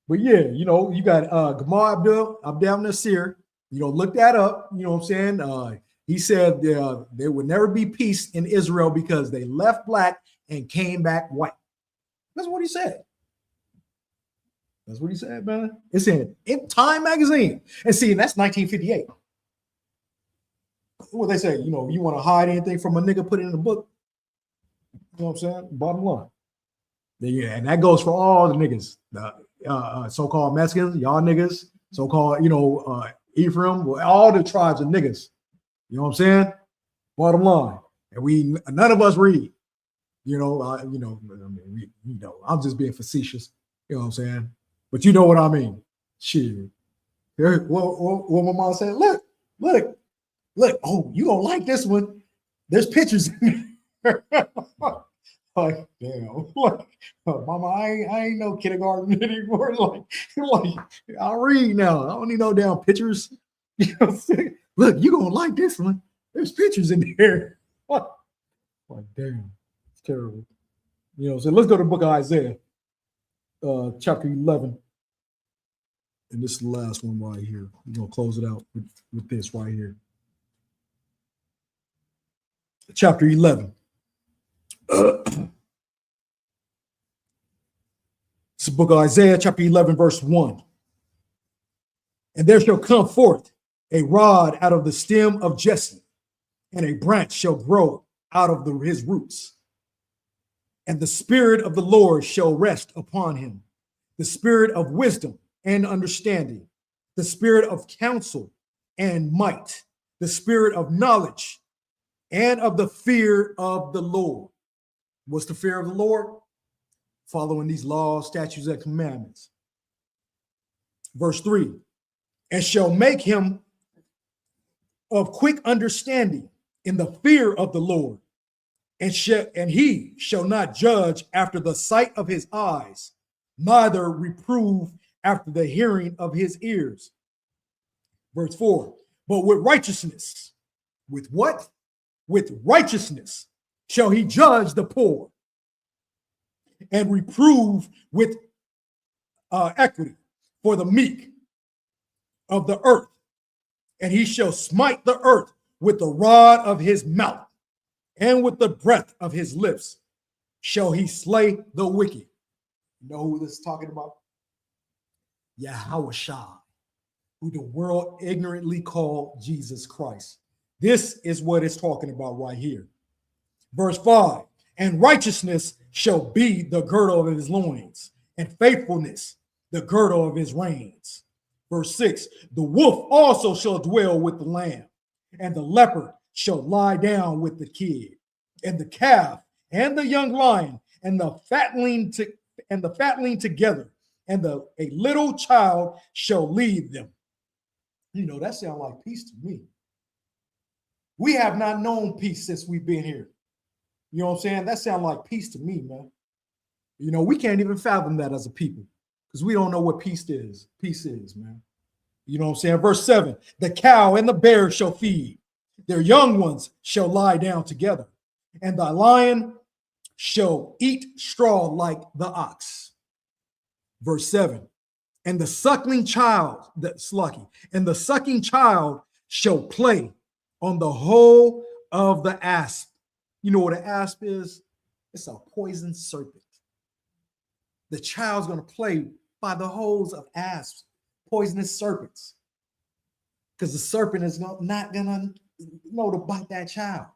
But yeah, you know, you got Gamal Abdel Nasser. You know, look that up. You know what I'm saying? He said there would never be peace in Israel because they left black and came back white. That's what he said. That's what he said, man. It's in Time magazine. And see, that's 1958. What they say, you know, you want to hide anything from a nigga, put it in a book. You know what I'm saying? Bottom line. Yeah, and that goes for all the niggas. So-called Mexicans, y'all niggas, so-called, you know, Ephraim, all the tribes of niggas. You know what I'm saying? Bottom line. And none of us read. You know, I mean, I'm just being facetious. You know what I'm saying? But you know what I mean. Shit. What my mom said, look. Oh, you don't like this one. There's pictures in there. Like, damn. Like, mama, I ain't no kindergarten anymore. Like, I'll read now. I don't need no damn pictures. You know what I'm saying? Look, you gonna like this one. There's pictures in there. What? Like, damn. It's terrible. You know, so let's go to the book of Isaiah, chapter 11. And this is the last one right here. We're gonna close it out with this right here. Chapter 11. It's the book of Isaiah, chapter 11, verse 1. And there shall come forth a rod out of the stem of Jesse, and a branch shall grow out of his roots. And the spirit of the Lord shall rest upon him, the spirit of wisdom and understanding, the spirit of counsel and might, the spirit of knowledge and of the fear of the Lord. What's the fear of the Lord? Following these laws, statutes, and commandments. Verse 3, and shall make him of quick understanding in the fear of the Lord, and he shall not judge after the sight of his eyes, neither reprove after the hearing of his ears. Verse 4, but with righteousness, with what? With righteousness shall he judge the poor, and reprove with equity for the meek of the earth. And he shall smite the earth with the rod of his mouth, and with the breath of his lips shall he slay the wicked. You know who this is talking about? Yahushua, who the world ignorantly called Jesus Christ. This is what it's talking about right here. Verse 5, and righteousness shall be the girdle of his loins, and faithfulness the girdle of his reins. Verse 6, the wolf also shall dwell with the lamb, and the leopard shall lie down with the kid, and the calf and the young lion and the fatling together, and a little child shall lead them. You know, that sounds like peace to me. We have not known peace since we've been here. You know what I'm saying? That sounds like peace to me, man. You know, we can't even fathom that as a people because we don't know what peace is. Peace is, man. You know what I'm saying? Verse 7, the cow and the bear shall feed. Their young ones shall lie down together, and the lion shall eat straw like the ox. Verse 7, and the suckling child, and the sucking child shall play on the hole of the asp. You know what an asp is? It's a poison serpent. The child's going to play by the holes of asps, poisonous serpents, because the serpent is not going to know to bite that child.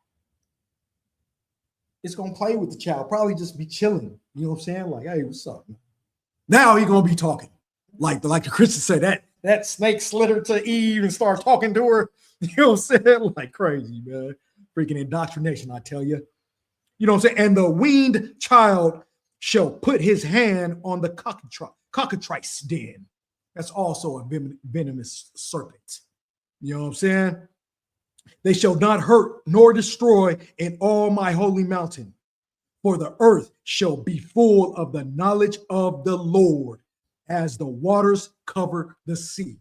It's going to play with the child, probably just be chilling. You know what I'm saying? Like, hey, what's up, man? Now he's going to be talking. Like the Christians say, that snake slithered to Eve and started talking to her. You know what I'm saying? Like crazy, man. Freaking indoctrination, I tell you. You know what I'm saying? And the weaned child shall put his hand on the cockatrice den. That's also a venomous serpent. You know what I'm saying? They shall not hurt nor destroy in all my holy mountain, for the earth shall be full of the knowledge of the Lord as the waters cover the sea.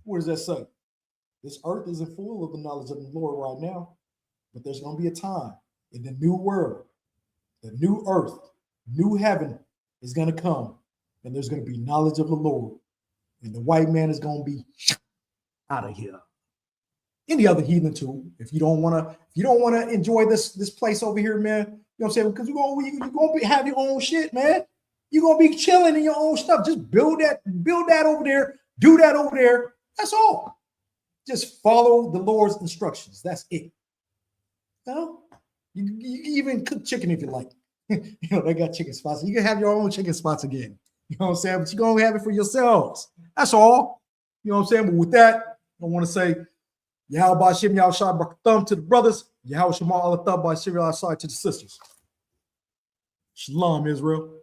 What does that say? This earth isn't full of the knowledge of the Lord right now, but there's going to be a time in the new world, the new earth, new heaven is going to come, and there's going to be knowledge of the Lord, and the white man is going to be out of here. Any other heathen too, if you don't want to enjoy this place over here, man. You know what I'm saying? Because you're gonna have your own shit, man. You're gonna be chilling in your own stuff. Just build that over there, do that over there. That's all. Just follow the Lord's instructions. That's it. You know? You even cook chicken if you like. You know, they got chicken spots. You can have your own chicken spots again. You know what I'm saying? But you're gonna have it for yourselves. That's all. You know what I'm saying? But with that, I want to say Yahweh Shem Yahweh Thumb to the brothers, Yahweh Shema Allah Thumb by Shiri to the sisters. Shalom, Israel.